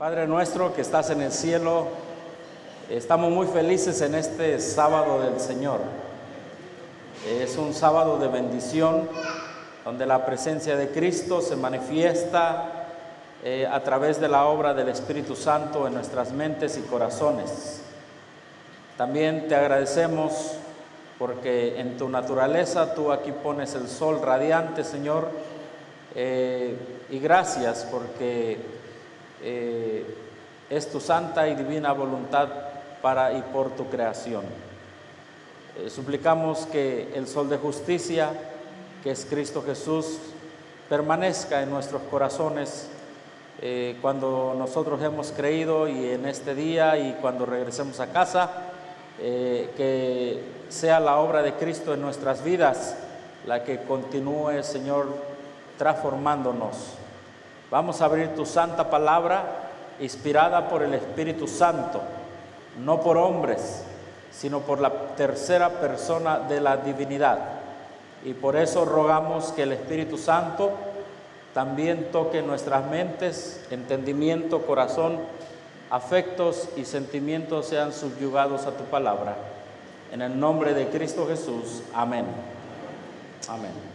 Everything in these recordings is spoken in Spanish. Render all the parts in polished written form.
Padre nuestro que estás en el cielo, estamos muy felices en este sábado del Señor. Es un sábado de bendición donde la presencia de Cristo se manifiesta a través de la obra del Espíritu Santo en nuestras mentes y corazones. También te agradecemos porque en tu naturaleza tú aquí pones el sol radiante, Señor, y gracias porque es tu santa y divina voluntad para y por tu creación. Suplicamos que el sol de justicia, que es Cristo Jesús, permanezca en nuestros corazones cuando nosotros hemos creído y en este día y cuando regresemos a casa, que sea la obra de Cristo en nuestras vidas la que continúe, Señor, transformándonos. Vamos a abrir tu santa palabra, inspirada por el Espíritu Santo, no por hombres, sino por la tercera persona de la divinidad. Y por eso rogamos que el Espíritu Santo también toque nuestras mentes, entendimiento, corazón, afectos y sentimientos sean subyugados a tu palabra. En el nombre de Cristo Jesús, amén. Amén.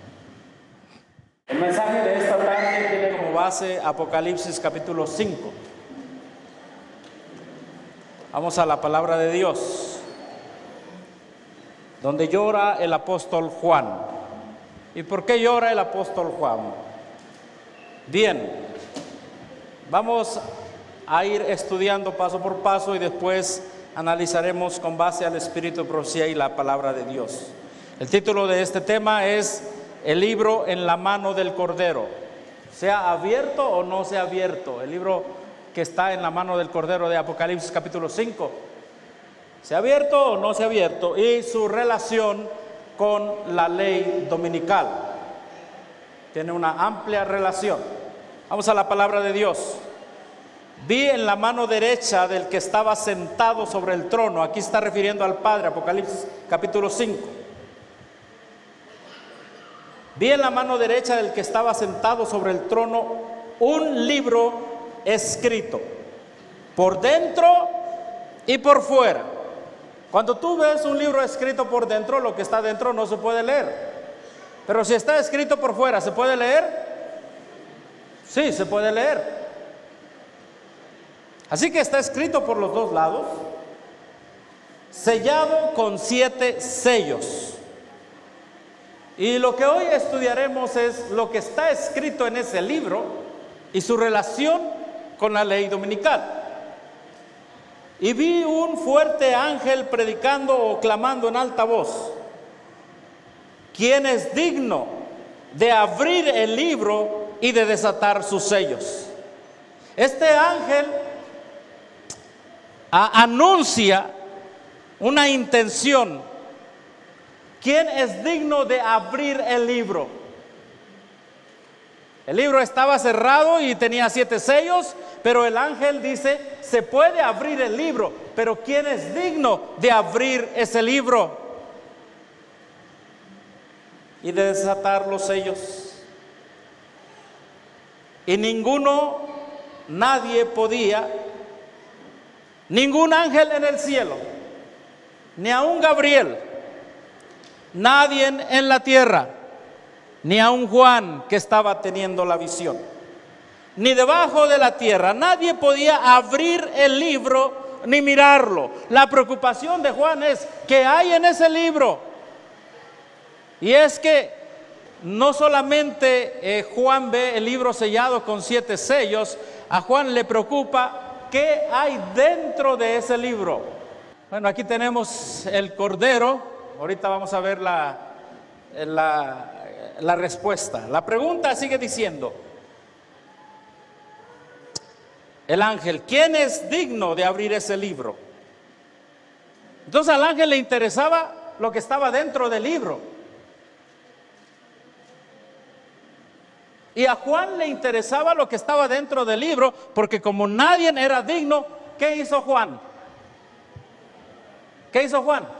El mensaje de esta tarde tiene como base Apocalipsis capítulo 5. Vamos a la palabra de Dios, donde llora el apóstol Juan. ¿Y por qué llora el apóstol Juan? Bien, vamos a ir estudiando paso por paso y después analizaremos con base al Espíritu de profecía y la palabra de Dios. El título de este tema es El libro en la mano del Cordero. ¿Sea abierto o no sea abierto? El libro que está en la mano del Cordero de Apocalipsis capítulo 5. ¿Sea abierto o no sea abierto? Y su relación con la ley dominical. Tiene una amplia relación. Vamos a la palabra de Dios. Vi en la mano derecha del que estaba sentado sobre el trono. Aquí está refiriendo al Padre, Apocalipsis capítulo 5. Vi en la mano derecha del que estaba sentado sobre el trono un libro escrito, por dentro y por fuera. Cuando tú ves un libro escrito por dentro, lo que está dentro no se puede leer. Pero si está escrito por fuera, ¿se puede leer? Sí, se puede leer. Así que está escrito por los dos lados, sellado con 7 sellos. Y lo que hoy estudiaremos es lo que está escrito en ese libro y su relación con la ley dominical. Y vi un fuerte ángel predicando o clamando en alta voz: ¿quién es digno de abrir el libro y de desatar sus sellos? Este ángel anuncia una intención. ¿Quién es digno de abrir el libro? El libro estaba cerrado y tenía 7 sellos, pero el ángel dice: se puede abrir el libro, pero ¿quién es digno de abrir ese libro y de desatar los sellos? Y nadie podía, ningún ángel en el cielo, ni aun Gabriel, nadie en la tierra, ni aun Juan que estaba teniendo la visión, ni debajo de la tierra, nadie podía abrir el libro ni mirarlo. La preocupación de Juan es: ¿qué hay en ese libro? Y es que no solamente Juan ve el libro sellado con 7 sellos, a Juan le preocupa qué hay dentro de ese libro. Bueno, aquí tenemos el Cordero. Ahorita vamos a ver la respuesta. La pregunta sigue diciendo: el ángel, ¿quién es digno de abrir ese libro? Entonces al ángel le interesaba lo que estaba dentro del libro. Y a Juan le interesaba lo que estaba dentro del libro, porque como nadie era digno, ¿qué hizo Juan? ¿Qué hizo Juan?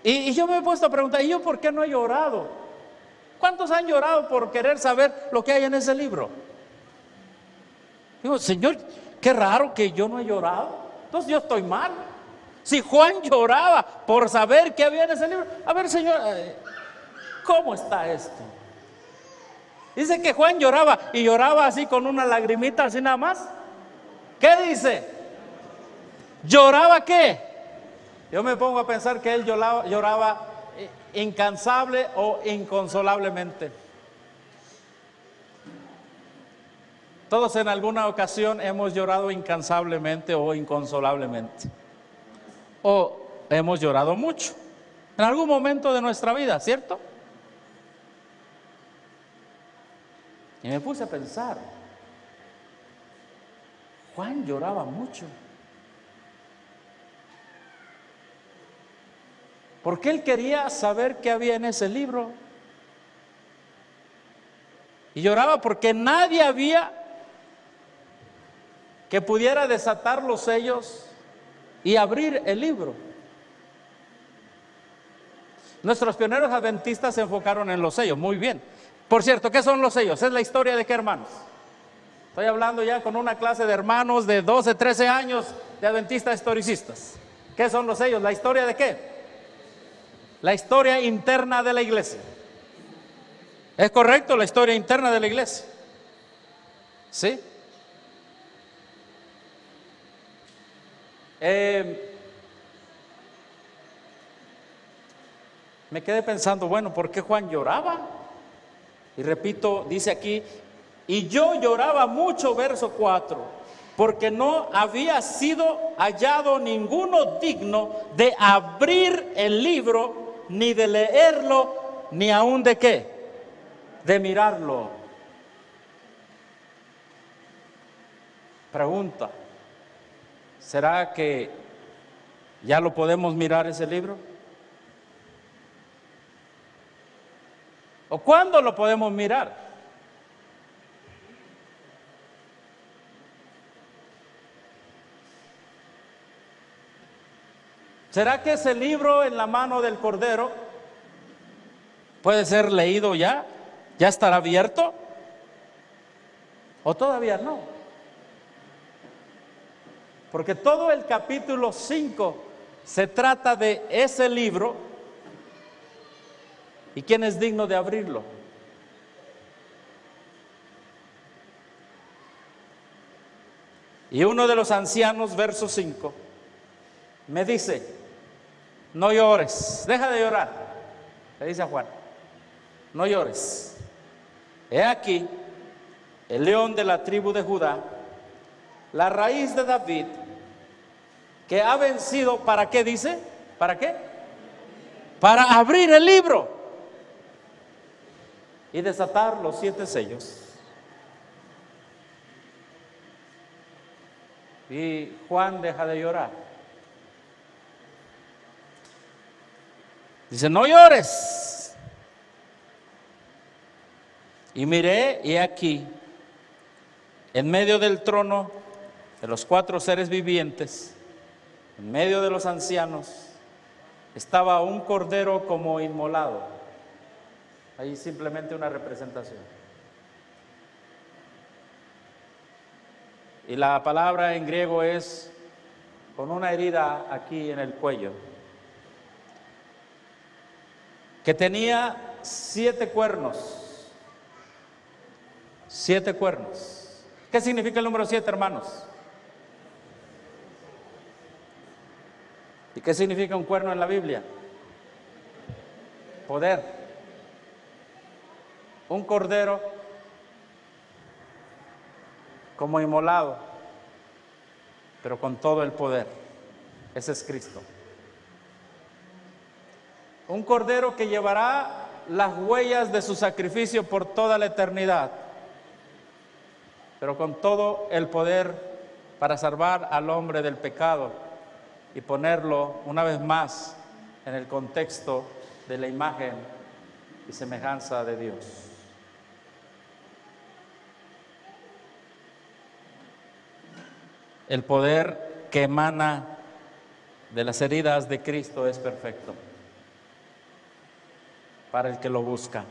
Y yo me he puesto a preguntar: ¿y yo por qué no he llorado? ¿Cuántos han llorado por querer saber lo que hay en ese libro? Digo, Señor, qué raro que yo no he llorado. Entonces yo estoy mal. Si Juan lloraba por saber qué había en ese libro. A ver, Señor, ¿cómo está esto? Dice que Juan lloraba y lloraba así con una lagrimita así nada más. ¿Qué dice? ¿Lloraba qué? Yo me pongo a pensar que él lloraba incansable o inconsolablemente. Todos en alguna ocasión hemos llorado incansablemente o inconsolablemente. O hemos llorado mucho en algún momento de nuestra vida, ¿cierto? Y me puse a pensar, Juan lloraba mucho. Porque él quería saber qué había en ese libro. Y lloraba porque nadie había que pudiera desatar los sellos y abrir el libro. Nuestros pioneros adventistas se enfocaron en los sellos, muy bien. Por cierto, ¿qué son los sellos? Es la historia de qué, hermanos. Estoy hablando ya con una clase de hermanos de 12, 13 años de adventistas historicistas. ¿Qué son los sellos? ¿La historia de qué? La historia interna de la iglesia. ¿Es correcto? La historia interna de la iglesia. ¿Sí? Me quedé pensando, bueno, ¿por qué Juan lloraba? Y repito, dice aquí, y yo lloraba mucho, verso 4, porque no había sido hallado ninguno digno de abrir el libro, ni de leerlo, ni aún de qué, de mirarlo. Pregunta, ¿será que ya lo podemos mirar ese libro? ¿O cuándo lo podemos mirar? ¿Será que ese libro en la mano del Cordero puede ser leído ya? ¿Ya estará abierto? ¿O todavía no? Porque todo el capítulo 5 se trata de ese libro y quién es digno de abrirlo. Y uno de los ancianos, verso 5, me dice, no llores, deja de llorar, le dice a Juan, no llores. He aquí el león de la tribu de Judá, la raíz de David, que ha vencido, ¿para qué dice? ¿Para qué? Para abrir el libro y desatar los 7 sellos. Y Juan deja de llorar. Dice, no llores. Y miré, y aquí, en medio del trono de los 4 seres vivientes, en medio de los ancianos, estaba un cordero como inmolado. Ahí simplemente una representación. Y la palabra en griego es con una herida aquí en el cuello, que tenía 7 cuernos. 7 cuernos. ¿Qué significa el número 7, hermanos? ¿Y qué significa un cuerno en la Biblia? Poder. Un cordero como inmolado, pero con todo el poder. Ese es Cristo. Un cordero que llevará las huellas de su sacrificio por toda la eternidad, pero con todo el poder para salvar al hombre del pecado y ponerlo una vez más en el contexto de la imagen y semejanza de Dios. El poder que emana de las heridas de Cristo es perfecto para el que lo busca.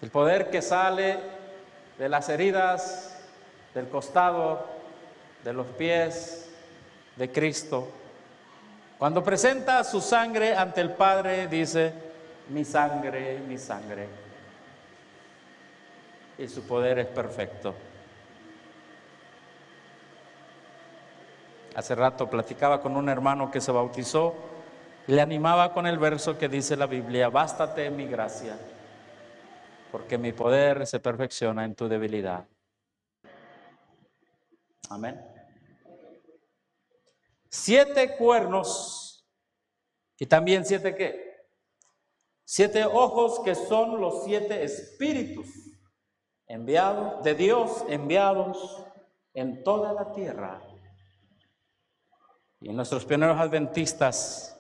El poder que sale de las heridas, del costado, de los pies de Cristo. Cuando presenta su sangre ante el Padre, dice: mi sangre, mi sangre. Y su poder es perfecto. Hace rato platicaba con un hermano que se bautizó y le animaba con el verso que dice la Biblia: bástate mi gracia, porque mi poder se perfecciona en tu debilidad. Amén. 7 cuernos y también 7 ¿qué? 7 ojos, que son los 7 espíritus enviados de Dios, enviados en toda la tierra. Y nuestros pioneros adventistas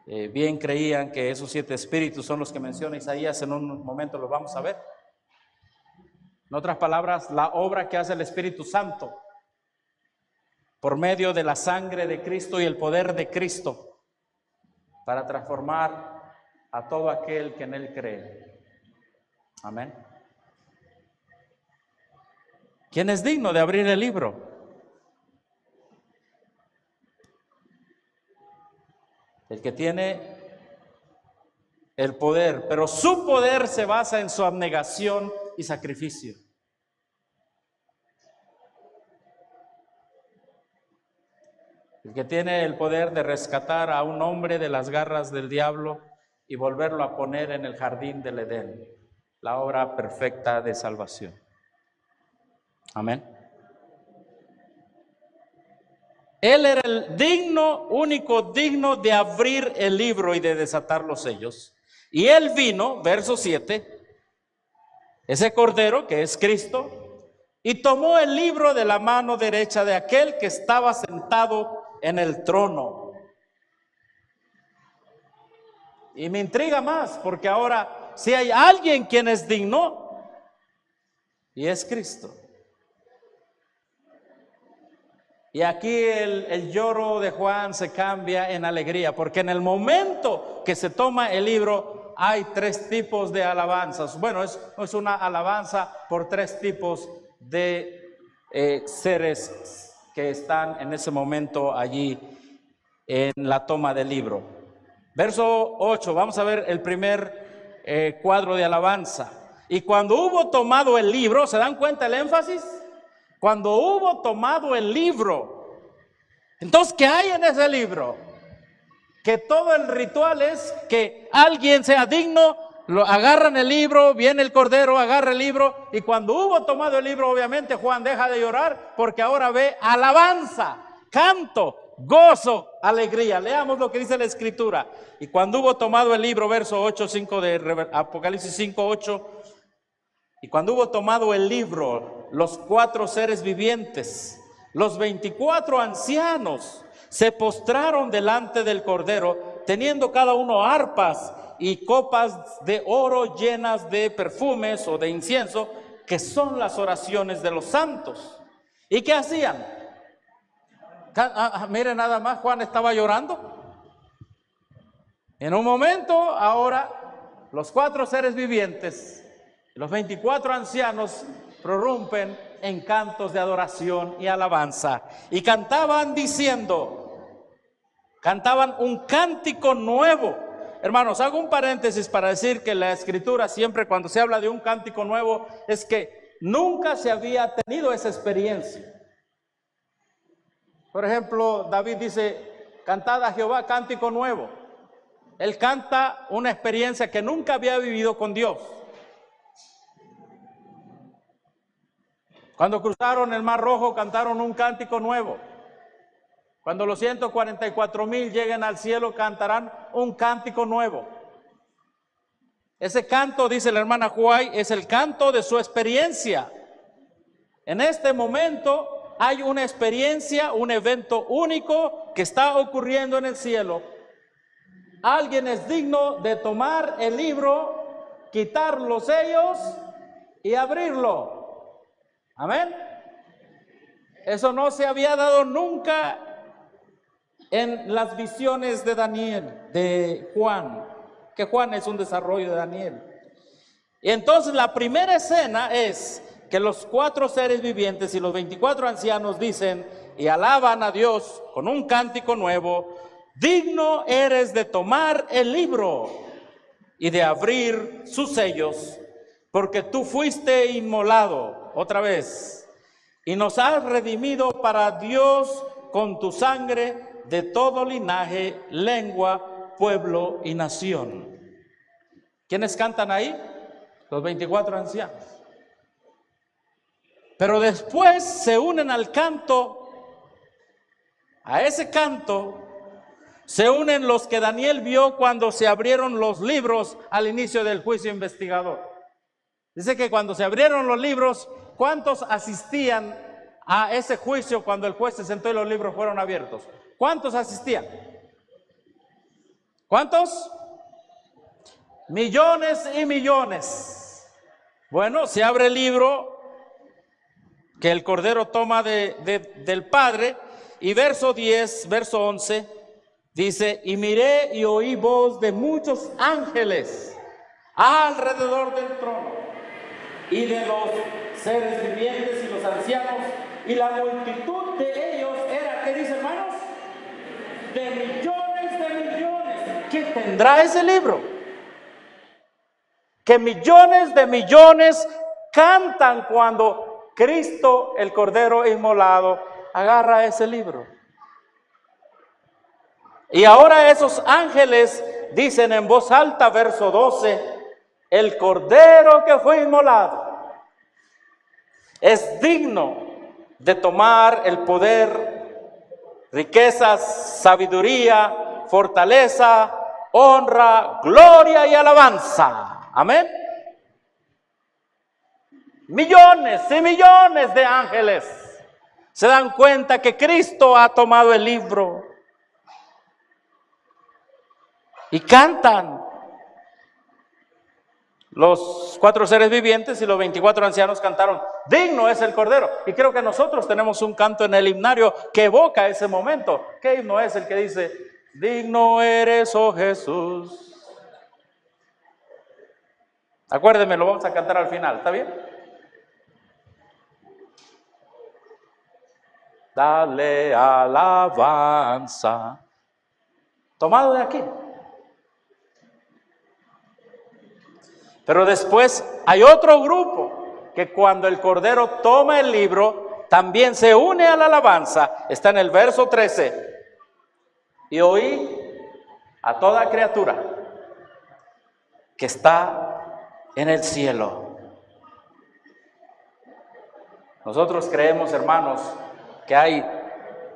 bien creían que esos 7 espíritus son los que menciona Isaías. En un momento los vamos a ver. En otras palabras, la obra que hace el Espíritu Santo por medio de la sangre de Cristo y el poder de Cristo para transformar a todo aquel que en Él cree. Amén. ¿Quién es digno de abrir el libro? El que tiene el poder, pero su poder se basa en su abnegación y sacrificio. El que tiene el poder de rescatar a un hombre de las garras del diablo y volverlo a poner en el jardín del Edén, la obra perfecta de salvación. Amén. Él era el digno, único digno de abrir el libro y de desatar los sellos. Y Él vino, verso 7, ese Cordero que es Cristo, y tomó el libro de la mano derecha de aquel que estaba sentado en el trono. Y me intriga más, porque ahora si hay alguien quien es digno, y es Cristo. Y aquí el lloro de Juan se cambia en alegría, porque en el momento que se toma el libro hay 3 tipos de alabanzas. Bueno, es una alabanza por 3 tipos de seres que están en ese momento allí en la toma del libro. Verso 8, vamos a ver el primer cuadro de alabanza. Y cuando hubo tomado el libro, ¿se dan cuenta el énfasis? Cuando hubo tomado el libro. Entonces, ¿qué hay en ese libro? Que todo el ritual es que alguien sea digno, lo agarran el libro, viene el Cordero, agarra el libro, y cuando hubo tomado el libro, obviamente Juan deja de llorar, porque ahora ve alabanza, canto, gozo, alegría. Leamos lo que dice la Escritura. Y cuando hubo tomado el libro, verso 8, 5 de Apocalipsis 5, 8, y cuando hubo tomado el libro, los 4 seres vivientes, los 24 ancianos, se postraron delante del Cordero, teniendo cada uno arpas y copas de oro llenas de perfumes o de incienso, que son las oraciones de los santos. ¿Y qué hacían? Miren nada más, Juan estaba llorando. En un momento, ahora, los 4 seres vivientes, los 24 ancianos, prorrumpen en cantos de adoración y alabanza. Y cantaban diciendo, cantaban un cántico nuevo. Hermanos, hago un paréntesis para decir que la Escritura siempre, cuando se habla de un cántico nuevo, es que nunca se había tenido esa experiencia. Por ejemplo, David dice: cantad a Jehová cántico nuevo. Él canta una experiencia que nunca había vivido con Dios. Cuando cruzaron el Mar Rojo, cantaron un cántico nuevo. Cuando los 144,000 lleguen al cielo, cantarán un cántico nuevo. Ese canto, dice la hermana Huay, es el canto de su experiencia. En este momento hay una experiencia, un evento único que está ocurriendo en el cielo. Alguien es digno de tomar el libro, quitar los sellos y abrirlo. Amén. Eso no se había dado nunca en las visiones de Daniel, de Juan, que Juan es un desarrollo de Daniel. Y entonces la primera escena es que los 4 seres vivientes y los 24 ancianos dicen y alaban a Dios con un cántico nuevo: digno eres de tomar el libro y de abrir sus sellos, porque tú fuiste inmolado, otra vez, y nos has redimido para Dios con tu sangre de todo linaje, lengua, pueblo y nación. ¿Quiénes cantan ahí? Los 24 ancianos. Pero después se unen al canto, a ese canto, se unen los que Daniel vio cuando se abrieron los libros al inicio del juicio investigador. Dice que cuando se abrieron los libros, ¿cuántos asistían a ese juicio cuando el juez se sentó y los libros fueron abiertos? ¿Cuántos asistían? ¿Cuántos? Millones y millones. Bueno, se abre el libro que el Cordero toma del Padre, y verso 10, verso 11, dice: y miré y oí voz de muchos ángeles alrededor del trono, y de los seres vivientes y los ancianos, y la multitud de ellos era, ¿qué dice, hermanos? De millones de millones. ¿Qué tendrá ese libro? Que millones de millones cantan cuando Cristo, el Cordero inmolado, agarra ese libro. Y ahora esos ángeles dicen en voz alta, verso 12: el Cordero que fue inmolado es digno de tomar el poder, riquezas, sabiduría, fortaleza, honra, gloria y alabanza. Amén. Millones y millones de ángeles se dan cuenta que Cristo ha tomado el libro y cantan. Los 4 seres vivientes y los 24 ancianos cantaron: digno es el Cordero. Y creo que nosotros tenemos un canto en el himnario que evoca ese momento. ¿Qué himno es el que dice: digno eres, oh Jesús? Acuérdenme, lo vamos a cantar al final, ¿está bien? Dale alabanza. Tomado de aquí. Pero después hay otro grupo que cuando el Cordero toma el libro también se une a la alabanza. Está en el verso 13. Y oí a toda criatura que está en el cielo. Nosotros creemos, hermanos, que hay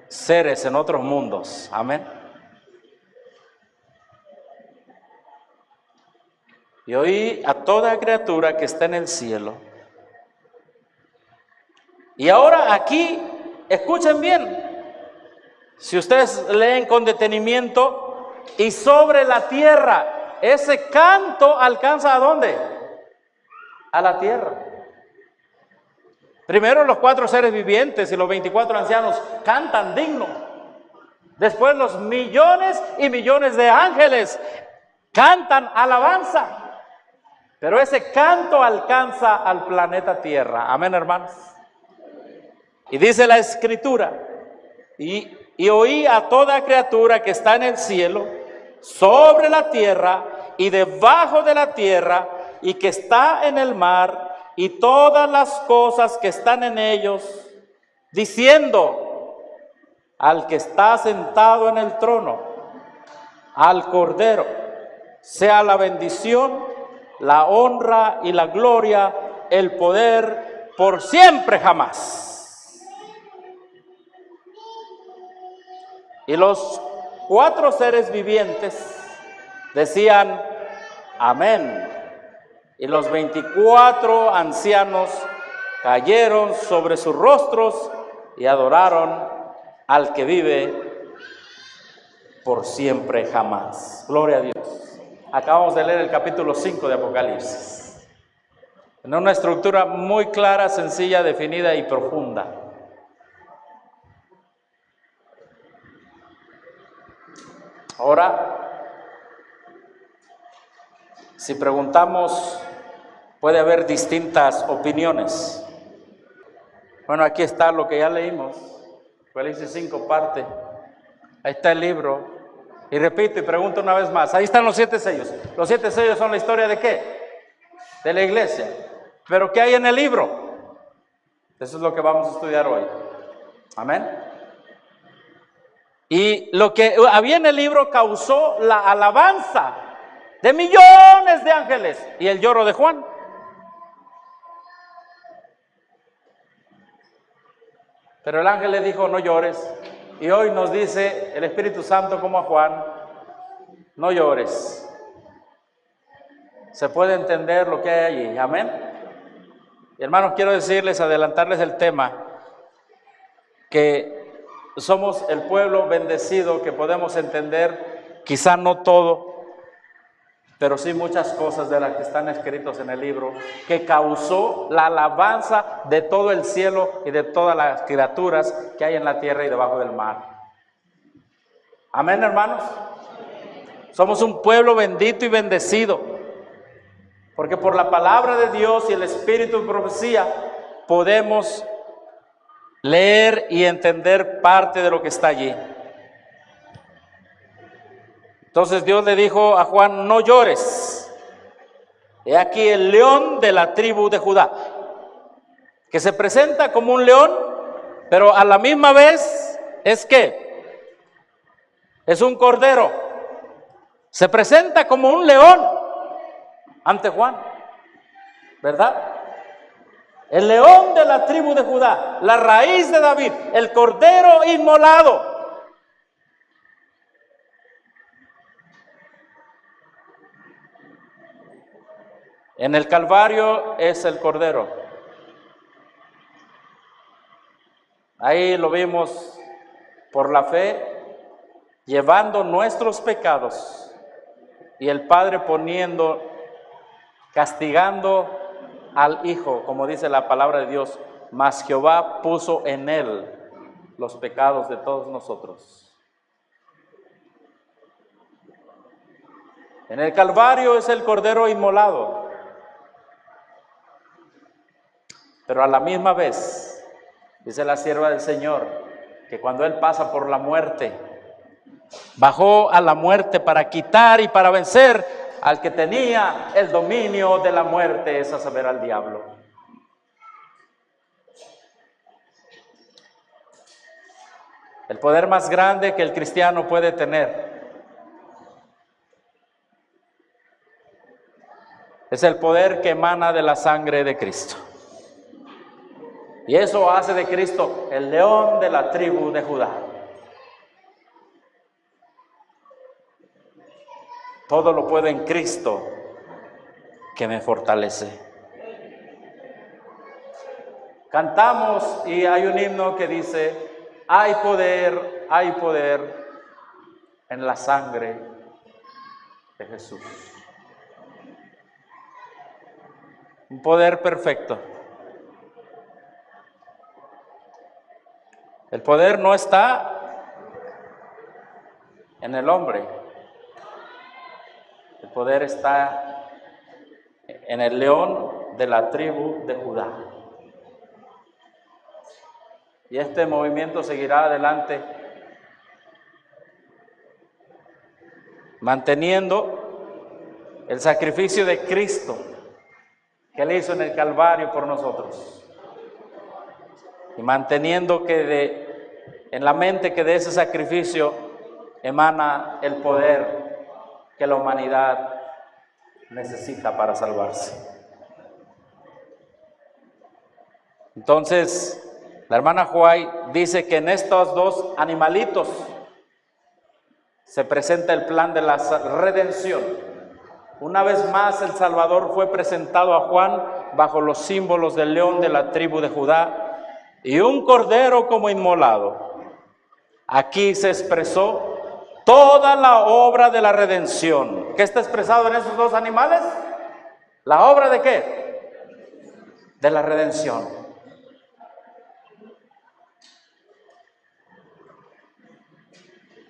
seres en otros mundos. Amén. Y oí a toda criatura que está en el cielo. Y ahora aquí, escuchen bien, si ustedes leen con detenimiento: y sobre la tierra, ese canto alcanza ¿a dónde? A la tierra. Primero los 4 seres vivientes y los 24 ancianos cantan digno. Después los millones y millones de ángeles cantan alabanza. Pero ese canto alcanza al planeta Tierra. Amén, hermanos. Y dice la Escritura: y oí a toda criatura que está en el cielo, sobre la tierra y debajo de la tierra, y que está en el mar, y todas las cosas que están en ellos, diciendo: al que está sentado en el trono, al Cordero, sea la bendición, la honra y la gloria, el poder, por siempre jamás. Y los 4 seres vivientes decían: amén. Y los 24 ancianos cayeron sobre sus rostros y adoraron al que vive por siempre jamás. Gloria a Dios. Acabamos de leer el capítulo 5 de Apocalipsis, en una estructura muy clara, sencilla, definida y profunda. Ahora, si preguntamos puede haber distintas opiniones. Bueno, aquí está lo que ya leímos, Apocalipsis 5 parte, ahí está el libro, y repito y pregunto una vez más, ahí están los 7 sellos. Los 7 sellos son la historia ¿de qué? De la iglesia. Pero ¿qué hay en el libro? Eso es lo que vamos a estudiar hoy. Amén. Y lo que había en el libro causó la alabanza de millones de ángeles y el lloro de Juan. Pero el ángel le dijo, no llores. Y hoy nos dice el Espíritu Santo como a Juan, no llores. Se puede entender lo que hay allí. Amén. Y hermanos, quiero decirles, adelantarles el tema, que somos el pueblo bendecido que podemos entender, quizá no todo, pero sí muchas cosas de las que están escritos en el libro, que causó la alabanza de todo el cielo y de todas las criaturas que hay en la tierra y debajo del mar. Amén, hermanos. Somos un pueblo bendito y bendecido, porque por la palabra de Dios y el Espíritu de profecía podemos leer y entender parte de lo que está allí. Entonces Dios le dijo a Juan, no llores. He aquí el león de la tribu de Judá, que se presenta como un león, pero a la misma vez es que es un cordero. Se presenta como un león ante Juan, ¿verdad? El león de la tribu de Judá, la raíz de David, el cordero inmolado. En el Calvario es el cordero. Ahí lo vimos por la fe, llevando nuestros pecados, y el Padre castigando al Hijo, como dice la palabra de Dios, mas Jehová puso en él los pecados de todos nosotros. En el Calvario es el cordero inmolado, pero a la misma vez, dice la sierva del Señor, que cuando Él pasa por la muerte, bajó a la muerte para quitar y para vencer al que tenía el dominio de la muerte, es a saber, al diablo. El poder más grande que el cristiano puede tener es el poder que emana de la sangre de Cristo. Y eso hace de Cristo el león de la tribu de Judá. Todo lo puedo en Cristo que me fortalece. Cantamos y hay un himno que dice, hay poder en la sangre de Jesús. Un poder perfecto. El poder no está en el hombre. El poder está en el león de la tribu de Judá. Y este movimiento seguirá adelante, manteniendo el sacrificio de Cristo que Él hizo en el Calvario por nosotros. Y manteniendo en la mente que de ese sacrificio emana el poder que la humanidad necesita para salvarse. Entonces, la hermana Huay dice que en estos dos animalitos se presenta el plan de la redención. Una vez más, el Salvador fue presentado a Juan bajo los símbolos del león de la tribu de Judá y un cordero como inmolado. Aquí se expresó toda la obra de la redención. ¿Qué está expresado en esos dos animales? ¿La obra de qué? De la redención.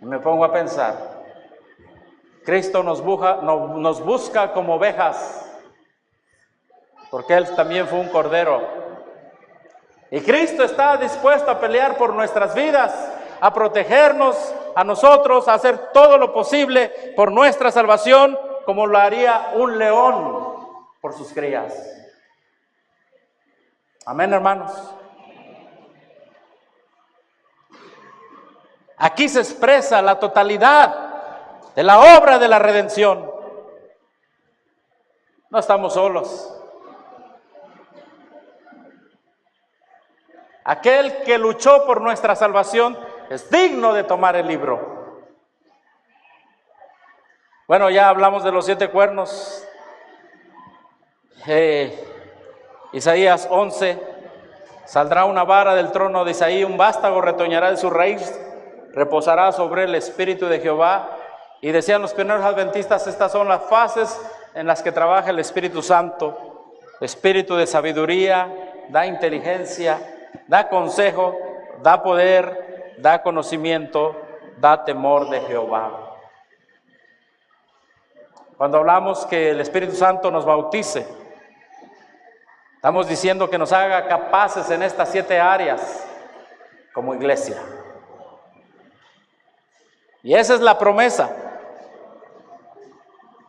Y me pongo a pensar, Cristo nos busca como ovejas porque Él también fue un cordero. Y Cristo está dispuesto a pelear por nuestras vidas, a protegernos a nosotros, a hacer todo lo posible por nuestra salvación, como lo haría un león por sus crías. Amén, hermanos. Aquí se expresa la totalidad de la obra de la redención. No estamos solos. Aquel que luchó por nuestra salvación es digno de tomar el libro. Bueno, ya hablamos de los 7 cuernos. Isaías 11, saldrá una vara del trono de Isaí, un vástago retoñará de su raíz, reposará sobre el Espíritu de Jehová. Y decían los primeros adventistas, estas son las fases en las que trabaja el Espíritu Santo. Espíritu de sabiduría, da inteligencia, da consejo, da poder, da conocimiento, da temor de Jehová. Cuando hablamos que el Espíritu Santo nos bautice, estamos diciendo que nos haga capaces en estas 7 áreas como iglesia. Y esa es la promesa.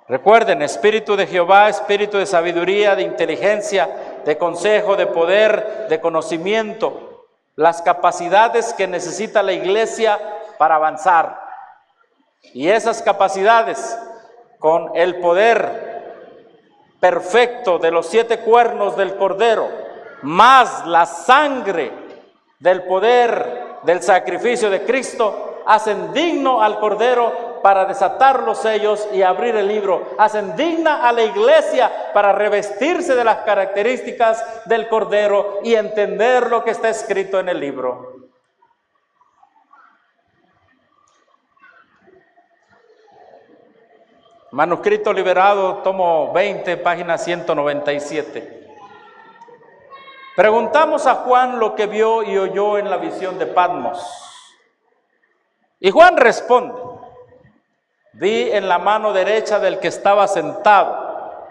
Recuerden, Espíritu de Jehová, Espíritu de sabiduría, de inteligencia, de consejo, de poder, de conocimiento, las capacidades que necesita la iglesia para avanzar. Y esas capacidades, con el poder perfecto de los 7 cuernos del Cordero, más la sangre del poder del sacrificio de Cristo, hacen digno al Cordero para desatar los sellos y abrir el libro. Hacen digna a la iglesia para revestirse de las características del Cordero y entender lo que está escrito en el libro. Manuscrito liberado, tomo 20, página 197. Preguntamos a Juan lo que vio y oyó en la visión de Patmos. Y Juan responde: vi en la mano derecha del que estaba sentado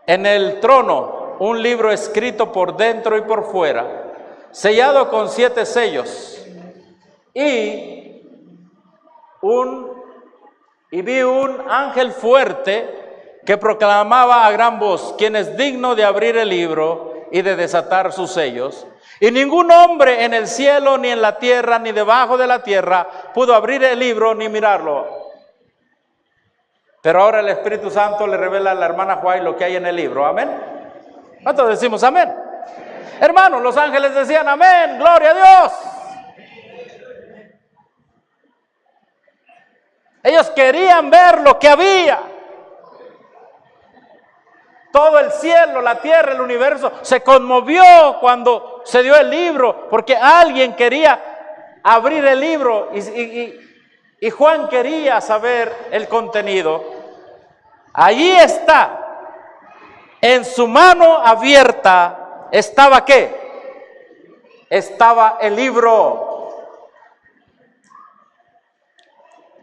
en el trono un libro escrito por dentro y por fuera, sellado con 7 sellos, y vi un ángel fuerte que proclamaba a gran voz: ¿quién es digno de abrir el libro y de desatar sus sellos? Y ningún hombre en el cielo, ni en la tierra, ni debajo de la tierra pudo abrir el libro ni mirarlo. Pero ahora el Espíritu Santo le revela a la hermana Juárez lo que hay en el libro. ¿Amén? ¿Cuántos decimos amén? Hermanos, los ángeles decían amén, gloria a Dios. Ellos querían ver lo que había. Todo el cielo, la tierra, el universo se conmovió cuando se dio el libro, porque alguien quería abrir el libro y Juan quería saber el contenido. Allí está, en su mano abierta, ¿estaba qué? Estaba el libro.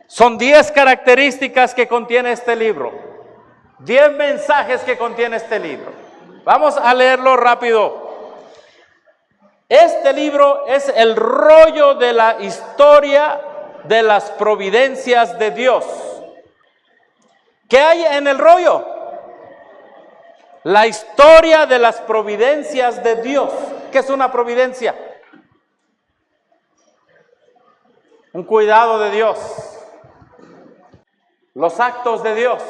Son 10 características que contiene este libro. 10 mensajes que contiene este libro. Vamos a leerlo rápido. Este libro es el rollo de la historia de las providencias de Dios. ¿Qué hay en el rollo? La historia de las providencias de Dios. ¿Qué es una providencia? Un cuidado de Dios. Los actos de Dios.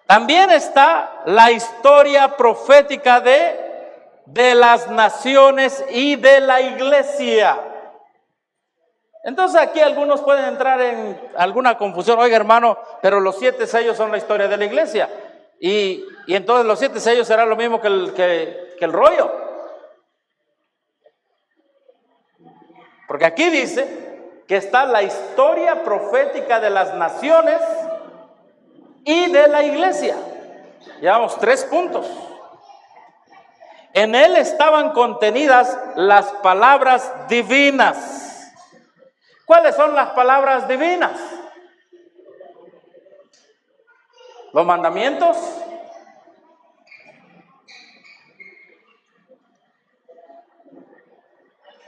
También está la historia profética de las naciones y de la iglesia. Entonces aquí algunos pueden entrar en alguna confusión. Oiga, hermano, pero los 7 sellos son la historia de la iglesia. Y entonces los 7 sellos será lo mismo que el rollo. Porque aquí dice que está la historia profética de las naciones y de la iglesia. Llevamos 3 puntos. En él estaban contenidas las palabras divinas. ¿Cuáles son las palabras divinas? los mandamientos,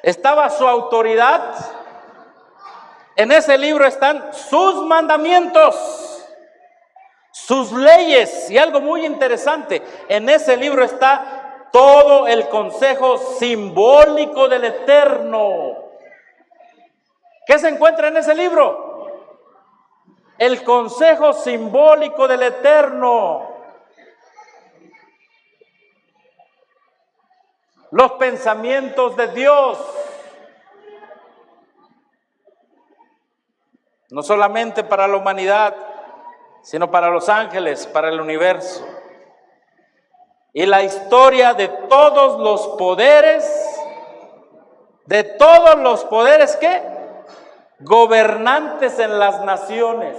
estaba su autoridad. En ese libro están sus mandamientos, sus leyes, y algo muy interesante, en ese libro está todo el consejo simbólico del Eterno. ¿Qué se encuentra en ese libro? El consejo simbólico del Eterno. Los pensamientos de Dios. No solamente para la humanidad, sino para los ángeles, para el universo. Y la historia de todos los poderes, ¿qué? Gobernantes en las naciones.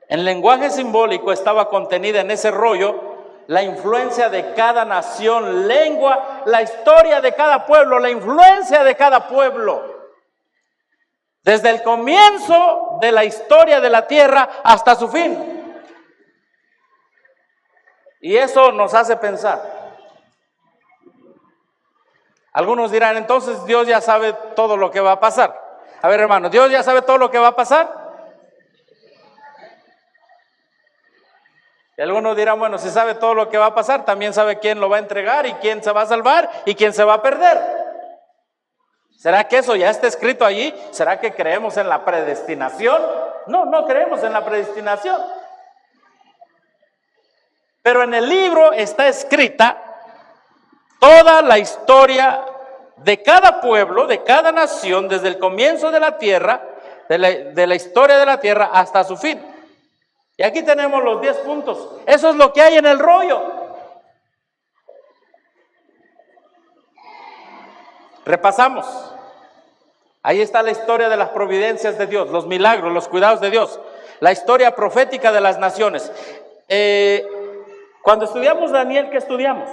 En lenguaje simbólico estaba contenida en ese rollo la influencia de cada nación, lengua, la historia de cada pueblo, la influencia de cada pueblo. Desde el comienzo de la historia de la tierra hasta su fin. Y eso nos hace pensar. Algunos dirán, entonces Dios ya sabe todo lo que va a pasar. A ver, hermano, ¿Dios ya sabe todo lo que va a pasar? Y algunos dirán, bueno, si sabe todo lo que va a pasar, también sabe quién lo va a entregar y quién se va a salvar y quién se va a perder. ¿Será que eso ya está escrito allí? ¿Será que creemos en la predestinación? No, no creemos en la predestinación. Pero en el libro está escrita toda la historia de cada pueblo, de cada nación, desde el comienzo de la tierra, de la historia de la tierra hasta su fin. Y aquí tenemos los 10 puntos. Eso es lo que hay en el rollo. Repasamos. Ahí está la historia de las providencias de Dios, los milagros, los cuidados de Dios, la historia profética de las naciones. Cuando estudiamos Daniel, ¿qué estudiamos?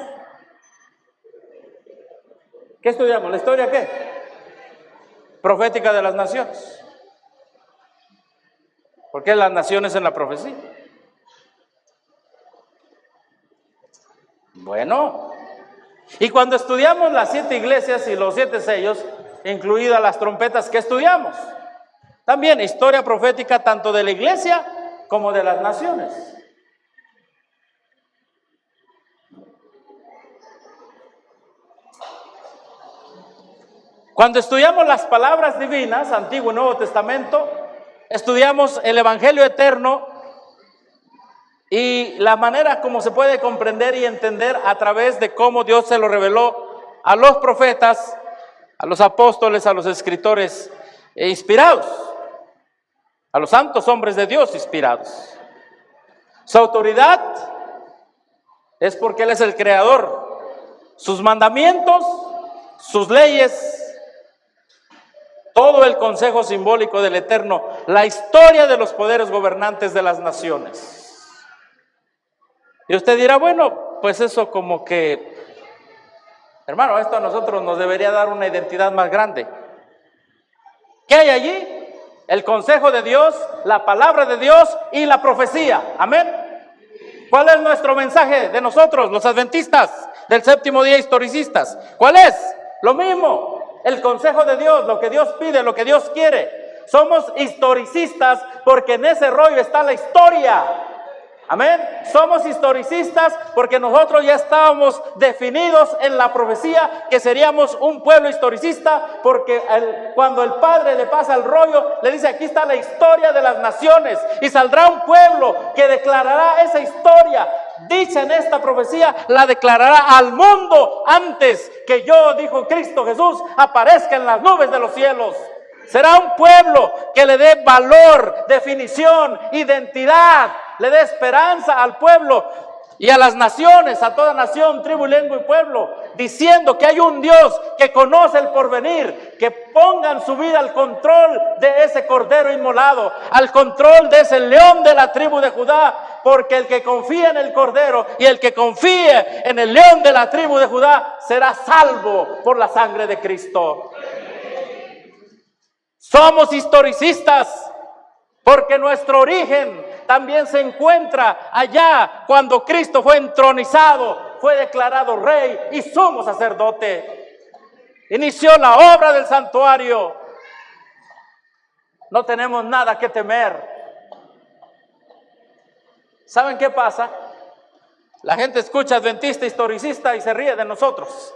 ¿Qué estudiamos? ¿La historia qué? Profética de las naciones. ¿Por qué las naciones en la profecía? Bueno, y cuando estudiamos las 7 iglesias y los 7 sellos, incluidas las trompetas, ¿qué estudiamos? También historia profética tanto de la iglesia como de las naciones. Cuando estudiamos las palabras divinas, Antiguo y Nuevo Testamento, estudiamos el Evangelio eterno y la manera como se puede comprender y entender a través de cómo Dios se lo reveló a los profetas, a los apóstoles, a los escritores inspirados, a los santos hombres de Dios inspirados. Su autoridad es porque Él es el creador. Sus mandamientos, sus leyes, todo el consejo simbólico del Eterno, la historia de los poderes gobernantes de las naciones. Y usted dirá, bueno, pues eso como que, hermano, esto a nosotros nos debería dar una identidad más grande. ¿Qué hay allí? El consejo de Dios, la palabra de Dios y la profecía. Amén. ¿Cuál es nuestro mensaje de nosotros, los adventistas del séptimo día historicistas? ¿Cuál es? Lo mismo. El consejo de Dios, lo que Dios pide, lo que Dios quiere. Somos historicistas porque en ese rollo está la historia. Amén. Somos historicistas porque nosotros ya estábamos definidos en la profecía que seríamos un pueblo historicista, porque cuando el Padre le pasa el rollo, le dice, aquí está la historia de las naciones y saldrá un pueblo que declarará esa historia dicha en esta profecía, la declarará al mundo antes que yo, dijo Cristo Jesús, aparezca en las nubes de los cielos. Será un pueblo que le dé valor, definición, identidad, le dé esperanza al pueblo y a las naciones, a toda nación, tribu, lengua y pueblo, diciendo que hay un Dios que conoce el porvenir, que pongan su vida al control de ese cordero inmolado, al control de ese león de la tribu de Judá, porque el que confía en el Cordero y el que confíe en el León de la tribu de Judá será salvo por la sangre de Cristo. Somos historicistas porque nuestro origen también se encuentra allá cuando Cristo fue entronizado, fue declarado rey y sumo sacerdote. Inició la obra del santuario. No tenemos nada que temer. ¿Saben qué pasa? La gente escucha adventista, historicista y se ríe de nosotros.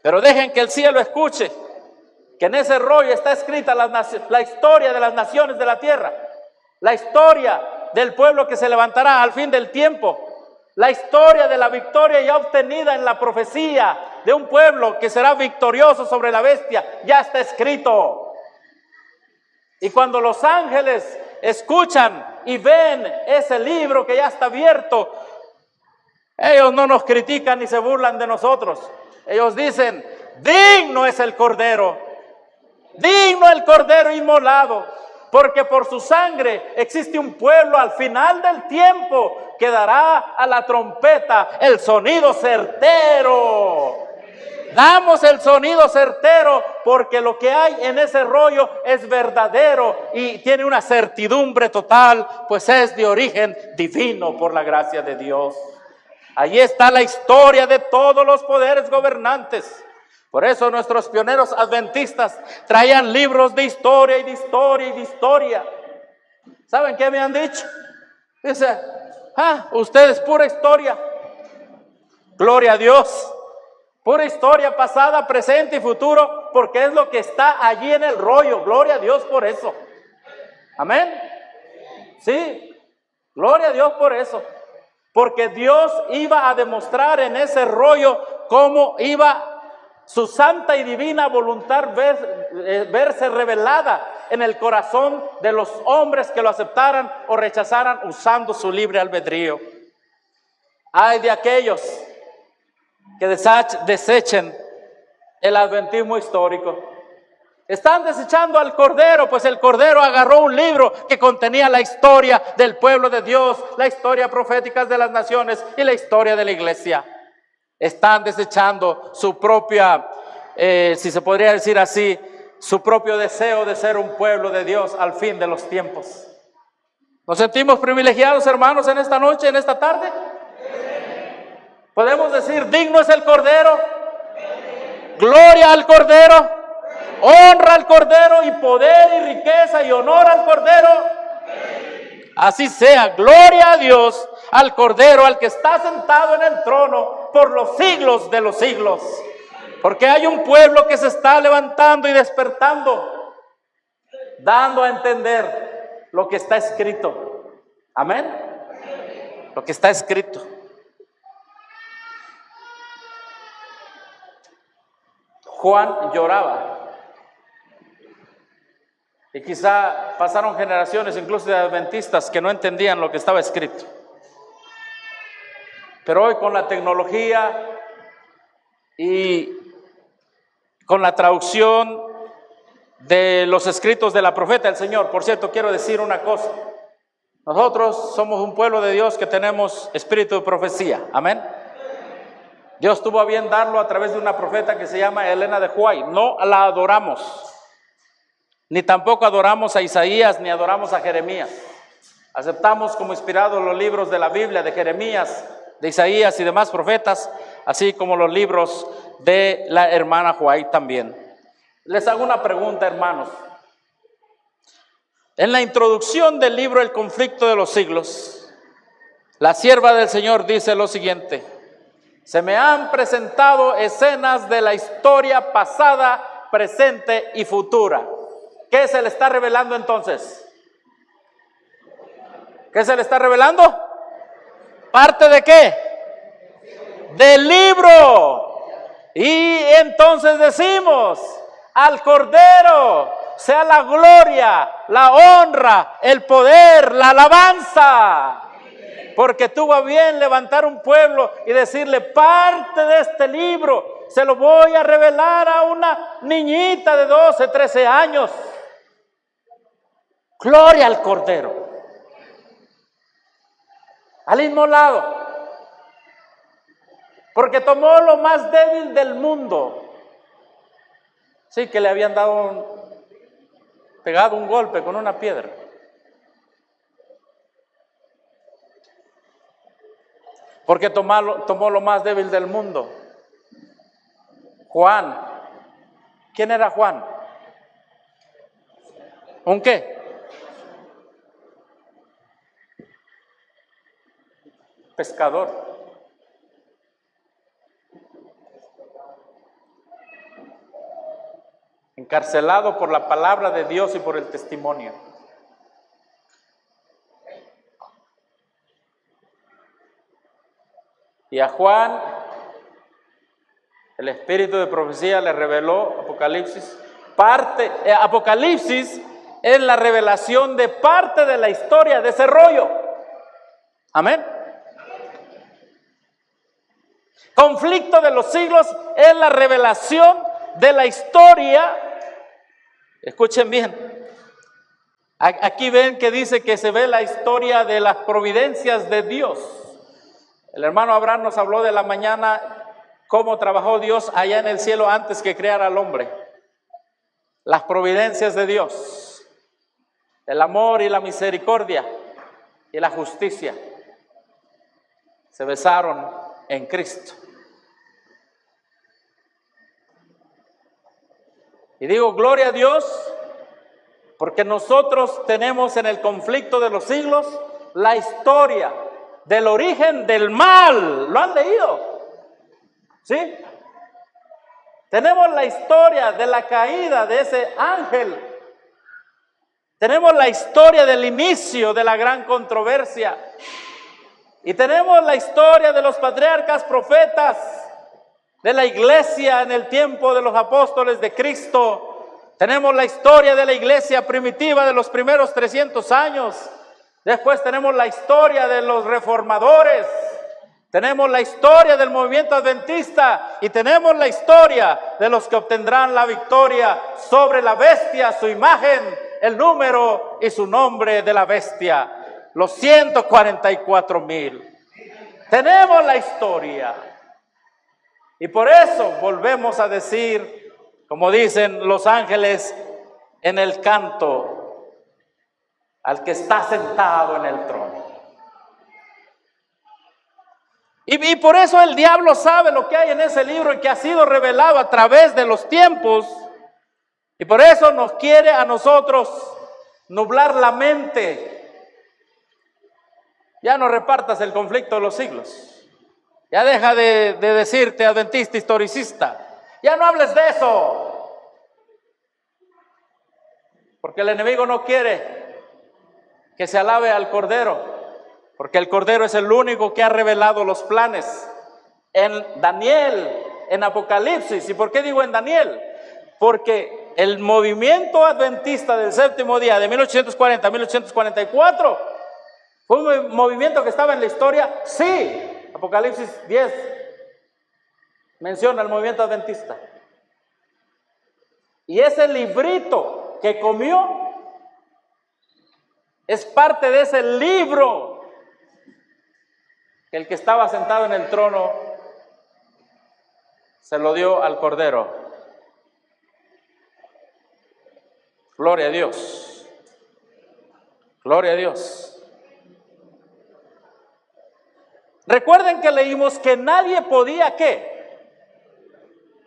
Pero dejen que el cielo escuche que en ese rollo está escrita la historia de las naciones de la tierra, la historia del pueblo que se levantará al fin del tiempo, la historia de la victoria ya obtenida en la profecía de un pueblo que será victorioso sobre la bestia, ya está escrito. Y cuando los ángeles escuchan y ven ese libro que ya está abierto, ellos no nos critican ni se burlan de nosotros. Ellos dicen: digno es el Cordero, digno el Cordero inmolado, porque por su sangre existe un pueblo al final del tiempo que dará a la trompeta el sonido certero. Damos el sonido certero porque lo que hay en ese rollo es verdadero y tiene una certidumbre total, pues es de origen divino por la gracia de Dios. Allí está la historia de todos los poderes gobernantes. Por eso nuestros pioneros adventistas traían libros de historia y de historia y de historia. ¿Saben qué me han dicho? Dice: ustedes pura historia. Gloria a Dios. Pura historia pasada, presente y futuro, porque es lo que está allí en el rollo. Gloria a Dios por eso. Amén. Sí, gloria a Dios por eso. Porque Dios iba a demostrar en ese rollo cómo iba su santa y divina voluntad verse revelada en el corazón de los hombres que lo aceptaran o rechazaran usando su libre albedrío. Ay de aquellos que desechen el adventismo histórico. Están desechando al Cordero, pues el Cordero agarró un libro que contenía la historia del pueblo de Dios, la historia profética de las naciones y la historia de la iglesia. Están desechando su propia, si se podría decir así, su propio deseo de ser un pueblo de Dios al fin de los tiempos. ¿Nos sentimos privilegiados, hermanos, en esta noche, en esta tarde? Podemos decir: digno es el Cordero, gloria al Cordero, honra al Cordero y poder y riqueza y honor al Cordero. Así sea, gloria a Dios, al Cordero, al que está sentado en el trono por los siglos de los siglos. Porque hay un pueblo que se está levantando y despertando, dando a entender lo que está escrito. Amén. Lo que está escrito. Juan lloraba. Y quizá pasaron generaciones incluso de adventistas que no entendían lo que estaba escrito. Pero hoy con la tecnología y con la traducción de los escritos de la profeta del Señor, por cierto, quiero decir una cosa. Nosotros somos un pueblo de Dios que tenemos espíritu de profecía. Amén. Dios tuvo a bien darlo a través de una profeta que se llama Elena de White. No la adoramos, ni tampoco adoramos a Isaías, ni adoramos a Jeremías. Aceptamos como inspirados los libros de la Biblia, de Jeremías, de Isaías y demás profetas, así como los libros de la hermana White también. Les hago una pregunta, hermanos. En la introducción del libro El conflicto de los siglos, la sierva del Señor dice lo siguiente: se me han presentado escenas de la historia pasada, presente y futura. ¿Qué se le está revelando entonces? ¿Qué se le está revelando? ¿Parte de qué? Del libro. Y entonces decimos: al Cordero sea la gloria, la honra, el poder, la alabanza. Porque tuvo a bien levantar un pueblo y decirle: parte de este libro se lo voy a revelar a una niñita de 12, 13 años. Gloria al Cordero, al inmolado, porque tomó lo más débil del mundo. Sí, que le habían pegado un golpe con una piedra. Porque tomó lo más débil del mundo. Juan. ¿Quién era Juan? ¿Un qué? Pescador. Encarcelado por la palabra de Dios y por el testimonio. Y a Juan, el espíritu de profecía le reveló Apocalipsis. Apocalipsis es la revelación de parte de la historia de ese rollo. Amén. Conflicto de los siglos es la revelación de la historia. Escuchen bien. Aquí ven que dice que se ve la historia de las providencias de Dios. El hermano Abraham nos habló de la mañana cómo trabajó Dios allá en el cielo antes que creara al hombre. Las providencias de Dios, el amor y la misericordia y la justicia se besaron en Cristo. Y digo, gloria a Dios, porque nosotros tenemos en el conflicto de los siglos la historia del origen del mal. ¿Lo han leído? ¿Sí? Tenemos la historia de la caída de ese ángel. Tenemos la historia del inicio de la gran controversia. Y tenemos la historia de los patriarcas profetas, de la iglesia en el tiempo de los apóstoles de Cristo. Tenemos la historia de la iglesia primitiva de los primeros 300 años. Después tenemos la historia de los reformadores. Tenemos la historia del movimiento adventista y tenemos la historia de los que obtendrán la victoria sobre la bestia, su imagen, el número y su nombre de la bestia, los 144,000. Tenemos la historia y por eso volvemos a decir, como dicen los ángeles en el canto, al que está sentado en el trono. Y por eso el diablo sabe lo que hay en ese libro y que ha sido revelado a través de los tiempos. Y por eso nos quiere a nosotros nublar la mente. Ya no repartas el conflicto de los siglos. Ya deja de decirte adventista, historicista. Ya no hables de eso. Porque el enemigo no quiere que se alabe al Cordero. Porque el Cordero es el único que ha revelado los planes en Daniel, en Apocalipsis. ¿Y por qué digo en Daniel? Porque el movimiento adventista del séptimo día de 1840 a 1844 fue un movimiento que estaba en la historia. Sí, Apocalipsis 10 menciona el movimiento adventista. Y ese librito que comió es parte de ese libro. El que estaba sentado en el trono se lo dio al Cordero. Gloria a Dios. Gloria a Dios. Recuerden que leímos que nadie podía ¿qué?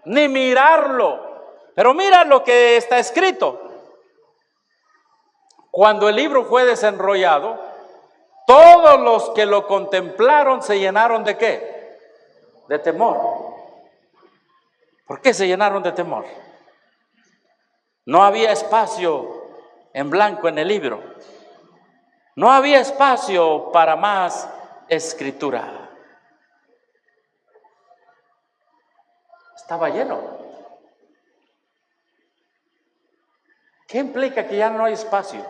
Ni mirarlo. Pero mira lo que está escrito. Cuando el libro fue desenrollado, todos los que lo contemplaron se llenaron ¿de qué? De temor. ¿Por qué se llenaron de temor? No había espacio en blanco en el libro. No había espacio para más escritura. Estaba lleno. ¿Qué implica que ya no hay espacio?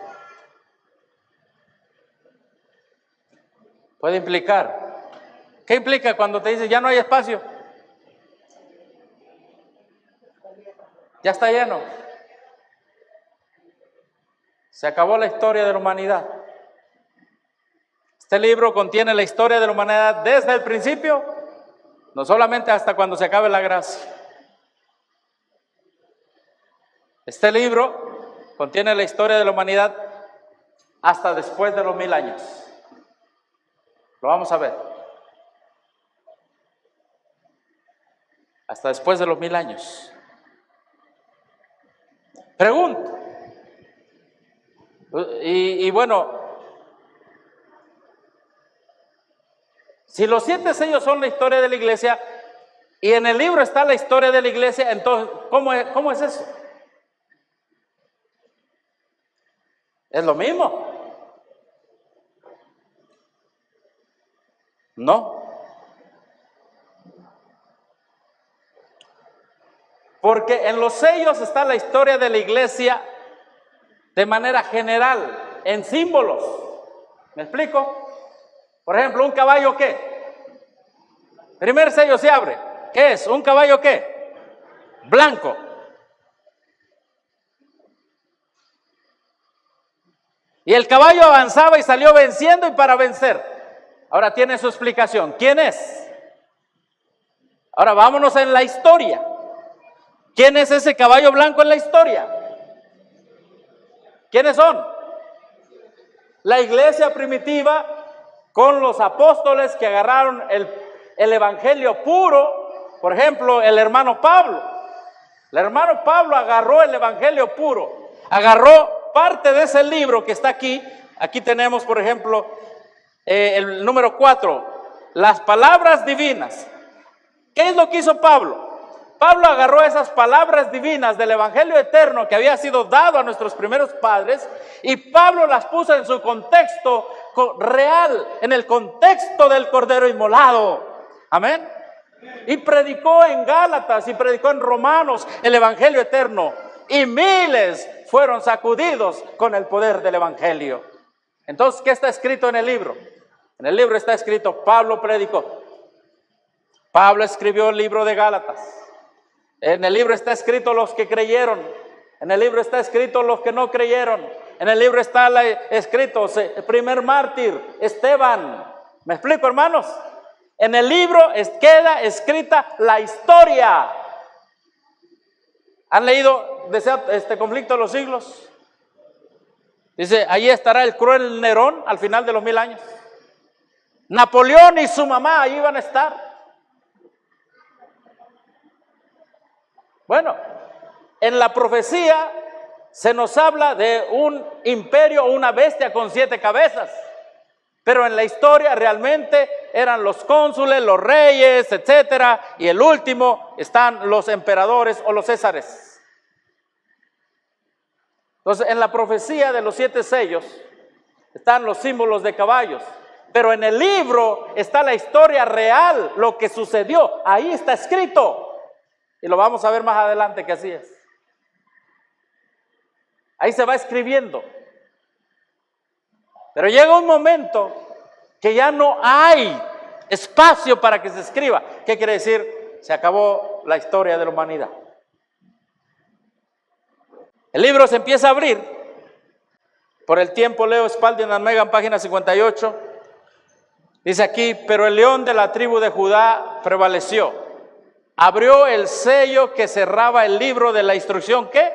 Puede implicar. ¿Qué implica cuando te dice ya no hay espacio? Ya está lleno. Se acabó la historia de la humanidad. Este libro contiene la historia de la humanidad desde el principio, no solamente hasta cuando se acabe la gracia. Este libro contiene la historia de la humanidad hasta después de los 1000 años. Lo vamos a ver. Hasta después de los 1000 años. Pregunto. Y bueno, si los 7 sellos son la historia de la iglesia y en el libro está la historia de la iglesia, entonces, ¿cómo es eso? ¿Es lo mismo? No. Porque en los sellos está la historia de la iglesia de manera general, en símbolos. ¿Me explico? Por ejemplo, un caballo, ¿qué? Primer sello se abre. ¿Qué es? ¿Un caballo qué? Blanco. Y el caballo avanzaba y salió venciendo y para vencer. Ahora tiene su explicación. ¿Quién es? Ahora vámonos en la historia. ¿Quién es ese caballo blanco en la historia? ¿Quiénes son? La iglesia primitiva con los apóstoles que agarraron el evangelio puro. Por ejemplo, el hermano Pablo. El hermano Pablo agarró el evangelio puro. Agarró parte de ese libro que está aquí. Aquí tenemos, por ejemplo, el número 4. Las palabras divinas. ¿Qué es lo que hizo Pablo? Pablo agarró esas palabras divinas del evangelio eterno que había sido dado a nuestros primeros padres y Pablo las puso en su contexto real, en el contexto del Cordero inmolado. Amén. Y predicó en Gálatas y predicó en Romanos el evangelio eterno y miles fueron sacudidos con el poder del evangelio. Entonces, ¿qué está escrito en el libro? En el libro está escrito: Pablo predicó. Pablo escribió el libro de Gálatas. En el libro está escrito los que creyeron. En el libro está escrito los que no creyeron. En el libro está escrito el primer mártir, Esteban. ¿Me explico, hermanos? En el libro queda escrita la historia. ¿Han leído este conflicto de los siglos? Dice, ahí estará el cruel Nerón al final de los 1000 años. Napoleón y su mamá ahí van a estar. Bueno, en la profecía se nos habla de un imperio, una bestia con 7 cabezas. Pero en la historia realmente eran los cónsules, los reyes, etcétera. Y el último están los emperadores o los césares. Entonces, en la profecía de los 7 sellos están los símbolos de caballos. Pero en el libro está la historia real, lo que sucedió. Ahí está escrito. Y lo vamos a ver más adelante que así es. Ahí se va escribiendo. Pero llega un momento que ya no hay espacio para que se escriba. ¿Qué quiere decir? Se acabó la historia de la humanidad. El libro se empieza a abrir. Por el tiempo leo Spalding and Megan, página 58. Dice aquí, pero el león de la tribu de Judá prevaleció. Abrió el sello que cerraba el libro de la instrucción, ¿qué?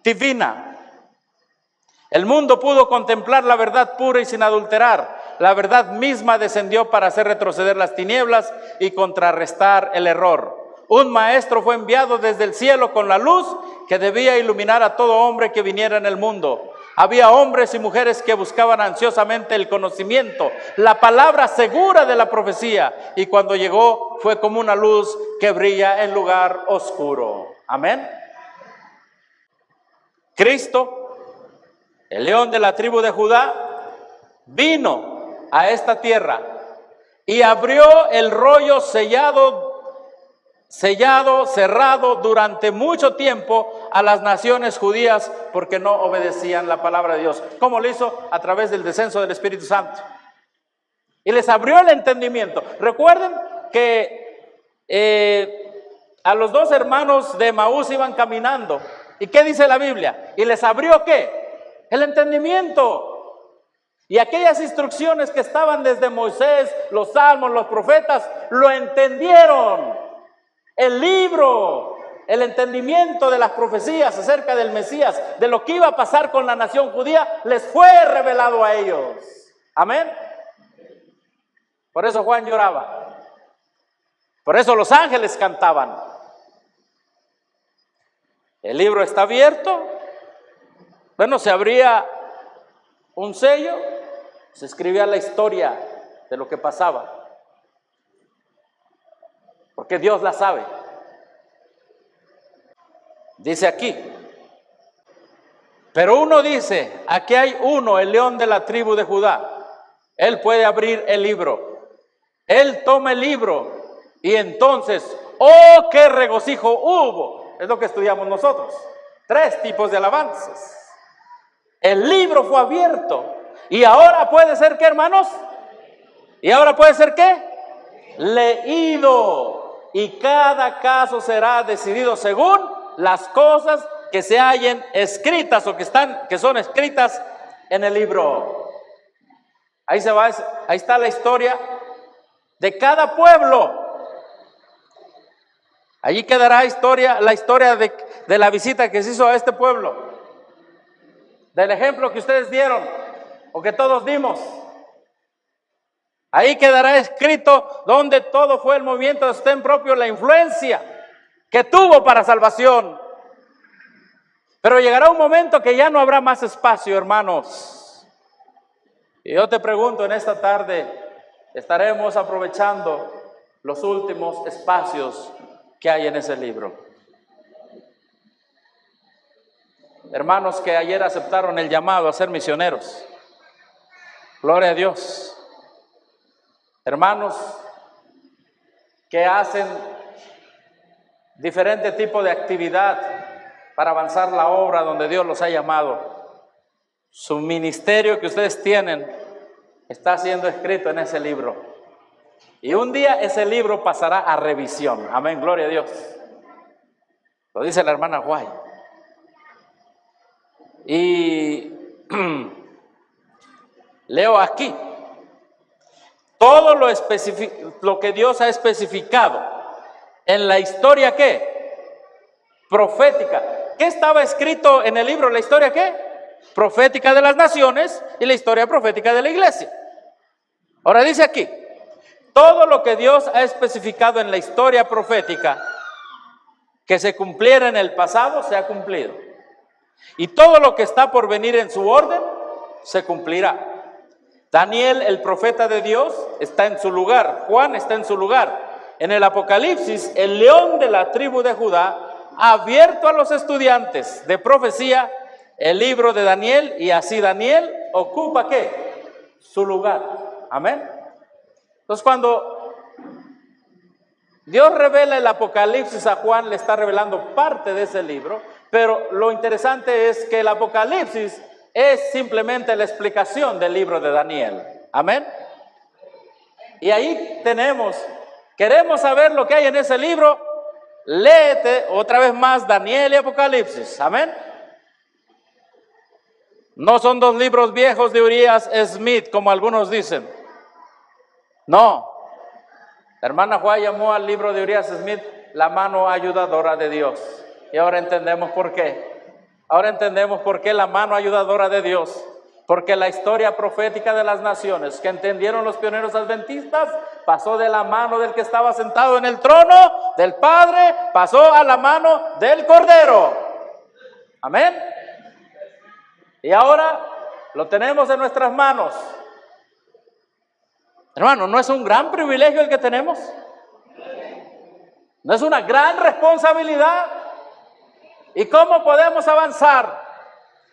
Divina. El mundo pudo contemplar la verdad pura y sin adulterar. La verdad misma descendió para hacer retroceder las tinieblas y contrarrestar el error. Un maestro fue enviado desde el cielo con la luz que debía iluminar a todo hombre que viniera en el mundo. Había hombres y mujeres que buscaban ansiosamente el conocimiento, la palabra segura de la profecía, y cuando llegó fue como una luz que brilla en lugar oscuro. Amén. Cristo, el león de la tribu de Judá, vino a esta tierra y abrió el rollo cerrado durante mucho tiempo a las naciones judías porque no obedecían la palabra de Dios. ¿Cómo lo hizo? A través del descenso del Espíritu Santo. Y les abrió el entendimiento. Recuerden que a los 2 hermanos de Emaús iban caminando. ¿Y qué dice la Biblia? Y les abrió ¿qué? El entendimiento. Y aquellas instrucciones que estaban desde Moisés, los salmos, los profetas, lo entendieron. El libro, el entendimiento de las profecías acerca del Mesías, de lo que iba a pasar con la nación judía, les fue revelado a ellos. Amén. Por eso Juan lloraba. Por eso los ángeles cantaban. El libro está abierto. Bueno, se abría un sello, se escribía la historia de lo que pasaba. Porque Dios la sabe. Dice aquí. Pero uno dice, aquí hay uno, el león de la tribu de Judá. Él puede abrir el libro. Él toma el libro. Y entonces, ¡oh, qué regocijo hubo! Es lo que estudiamos nosotros. 3 tipos de alabanzas. El libro fue abierto. Y ahora puede ser, ¿qué, hermanos? ¿Y ahora puede ser qué? Leído. Y cada caso será decidido según las cosas que se hallen escritas o que son escritas en el libro. Ahí está la historia de cada pueblo. Allí quedará la historia de la visita que se hizo a este pueblo, del ejemplo que ustedes dieron o que todos dimos. Ahí quedará escrito donde todo fue el movimiento de sostén propio, la influencia que tuvo para salvación. Pero llegará un momento que ya no habrá más espacio, hermanos. Y yo te pregunto en esta tarde, ¿estaremos aprovechando los últimos espacios que hay en ese libro? Hermanos que ayer aceptaron el llamado a ser misioneros, gloria a Dios. Hermanos que hacen diferente tipo de actividad para avanzar la obra donde Dios los ha llamado. Su ministerio que ustedes tienen está siendo escrito en ese libro. Y un día ese libro pasará a revisión. Amén, gloria a Dios. Lo dice la hermana Guay. Y leo aquí. Todo lo que Dios ha especificado en la historia, ¿qué? Profética. ¿Qué estaba escrito en el libro? ¿La historia qué? Profética de las naciones y la historia profética de la iglesia. Ahora dice aquí, todo lo que Dios ha especificado en la historia profética que se cumpliera en el pasado, se ha cumplido. Y todo lo que está por venir en su orden, se cumplirá. Daniel, el profeta de Dios, está en su lugar. Juan está en su lugar. En el Apocalipsis, el león de la tribu de Judá ha abierto a los estudiantes de profecía el libro de Daniel, y así Daniel ocupa ¿qué? Su lugar. Amén. Entonces, cuando Dios revela el Apocalipsis a Juan, le está revelando parte de ese libro, pero lo interesante es que el Apocalipsis es simplemente la explicación del libro de Daniel. Amén. Y ahí queremos saber lo que hay en ese libro, léete otra vez más Daniel y Apocalipsis. Amén. No son 2 libros viejos de Urias Smith, como algunos dicen. No. La hermana Juárez llamó al libro de Urias Smith la mano ayudadora de Dios. Y ahora entendemos por qué. Ahora entendemos por qué la mano ayudadora de Dios. Porque la historia profética de las naciones que entendieron los pioneros adventistas pasó de la mano del que estaba sentado en el trono, del Padre, pasó a la mano del Cordero. Amén. Y ahora lo tenemos en nuestras manos. Hermano, ¿no es un gran privilegio el que tenemos? ¿No es una gran responsabilidad? ¿Y cómo podemos avanzar?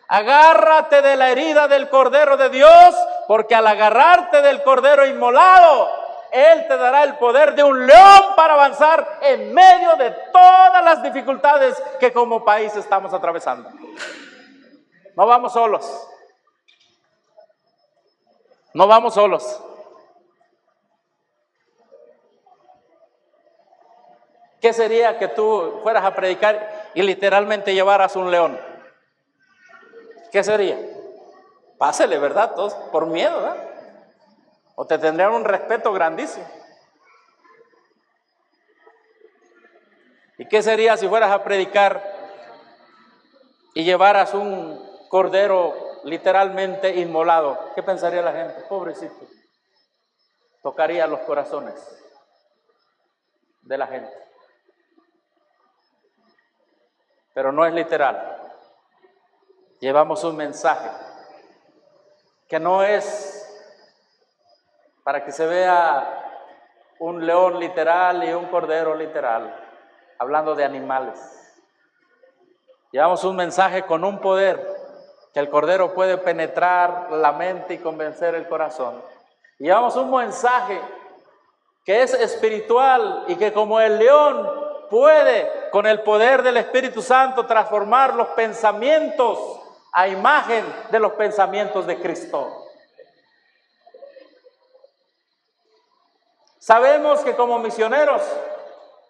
Agárrate de la herida del Cordero de Dios, porque al agarrarte del Cordero inmolado, Él te dará el poder de un león para avanzar en medio de todas las dificultades que como país estamos atravesando. No vamos solos. No vamos solos. ¿Qué sería que tú fueras a predicar y literalmente llevaras un león? ¿Qué sería? Pásele, ¿verdad? Todos por miedo, ¿verdad? O te tendrían un respeto grandísimo. ¿Y qué sería si fueras a predicar y llevaras un cordero literalmente inmolado? ¿Qué pensaría la gente? Pobrecito. Tocaría los corazones de la gente. Pero no es literal. Llevamos un mensaje que no es para que se vea un león literal y un cordero literal, hablando de animales. Llevamos un mensaje con un poder que el cordero puede penetrar la mente y convencer el corazón. Llevamos un mensaje que es espiritual y que como el león puede con el poder del Espíritu Santo transformar los pensamientos a imagen de los pensamientos de Cristo. Sabemos que como misioneros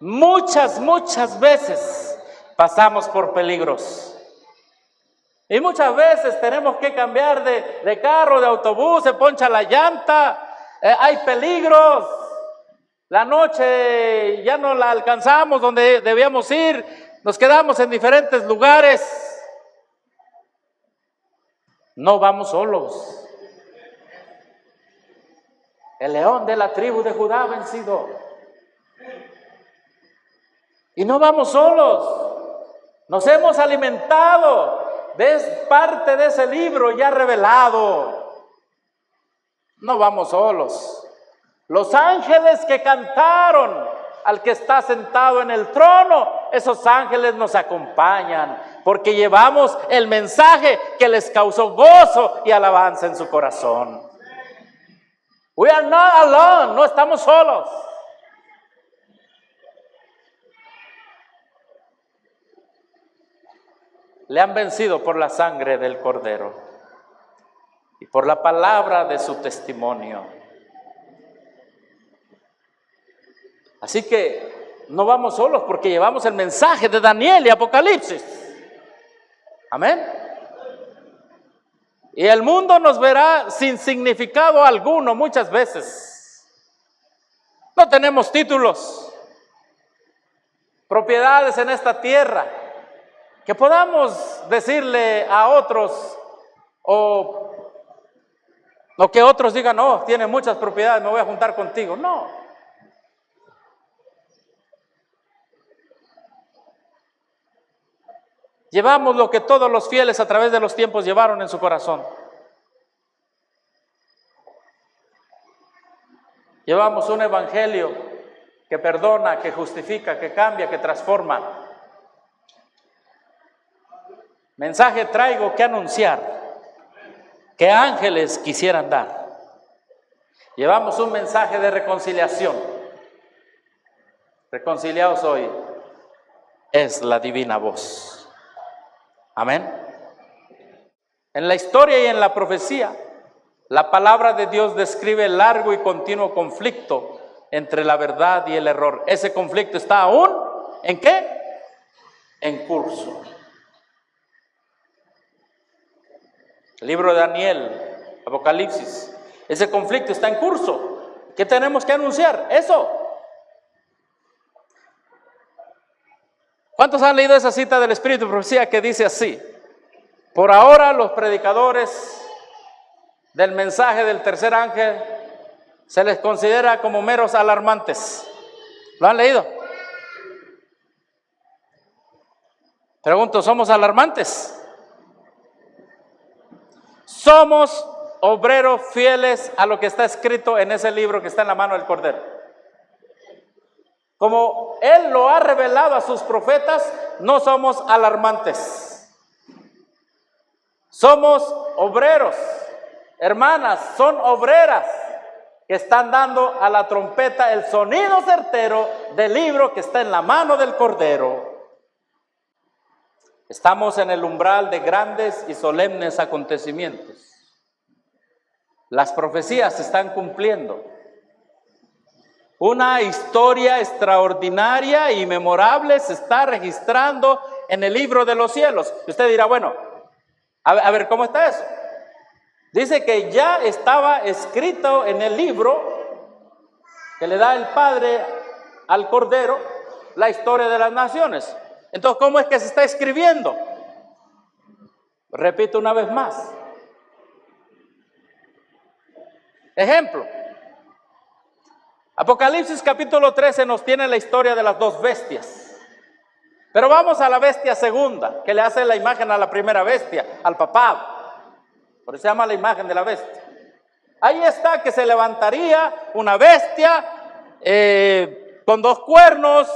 muchas veces pasamos por peligros. Y muchas veces tenemos que cambiar de carro, de autobús, se poncha la llanta, hay peligros. La noche ya no la alcanzamos donde debíamos ir, nos quedamos en diferentes lugares. No vamos solos. El león de la tribu de Judá ha vencido. Y no vamos solos. Nos hemos alimentado de parte de ese libro ya revelado. No vamos solos. Los ángeles que cantaron al que está sentado en el trono, esos ángeles nos acompañan porque llevamos el mensaje que les causó gozo y alabanza en su corazón. We are not alone, no estamos solos. Le han vencido por la sangre del Cordero y por la palabra de su testimonio. Así que no vamos solos porque llevamos el mensaje de Daniel y Apocalipsis. Amén. Y el mundo nos verá sin significado alguno muchas veces. No tenemos títulos, propiedades en esta tierra que podamos decirle a otros o que otros digan, oh, tiene muchas propiedades, me voy a juntar contigo. No. Llevamos lo que todos los fieles a través de los tiempos llevaron en su corazón. Llevamos un evangelio que perdona, que justifica, que cambia, que transforma. Mensaje traigo que anunciar, que ángeles quisieran dar. Llevamos un mensaje de reconciliación. Reconciliados hoy es la divina voz. Amén. En la historia y en la profecía, la palabra de Dios describe el largo y continuo conflicto entre la verdad y el error. Ese conflicto está aún, ¿en qué? En curso. El libro de Daniel, Apocalipsis, ese conflicto está en curso. ¿Qué tenemos que anunciar? Eso. ¿Cuántos han leído esa cita del Espíritu de Profecía que dice así? Por ahora los predicadores del mensaje del tercer ángel se les considera como meros alarmantes. ¿Lo han leído? Pregunto, ¿somos alarmantes? Somos obreros fieles a lo que está escrito en ese libro que está en la mano del Cordero. Como Él lo ha revelado a sus profetas, no somos alarmantes. Somos obreros. Hermanas, son obreras que están dando a la trompeta el sonido certero del libro que está en la mano del Cordero. Estamos en el umbral de grandes y solemnes acontecimientos. Las profecías se están cumpliendo. Una historia extraordinaria y memorable se está registrando en el libro de los cielos. Y usted dirá, bueno, a ver, ¿cómo está eso? Dice que ya estaba escrito en el libro que le da el Padre al Cordero la historia de las naciones. Entonces, ¿cómo es que se está escribiendo? Repito una vez más. Ejemplo. Apocalipsis capítulo 13 nos tiene la historia de las dos bestias. Pero vamos a la bestia segunda, que le hace la imagen a la primera bestia, al papado. Por eso se llama la imagen de la bestia. Ahí está que se levantaría una bestia con dos cuernos,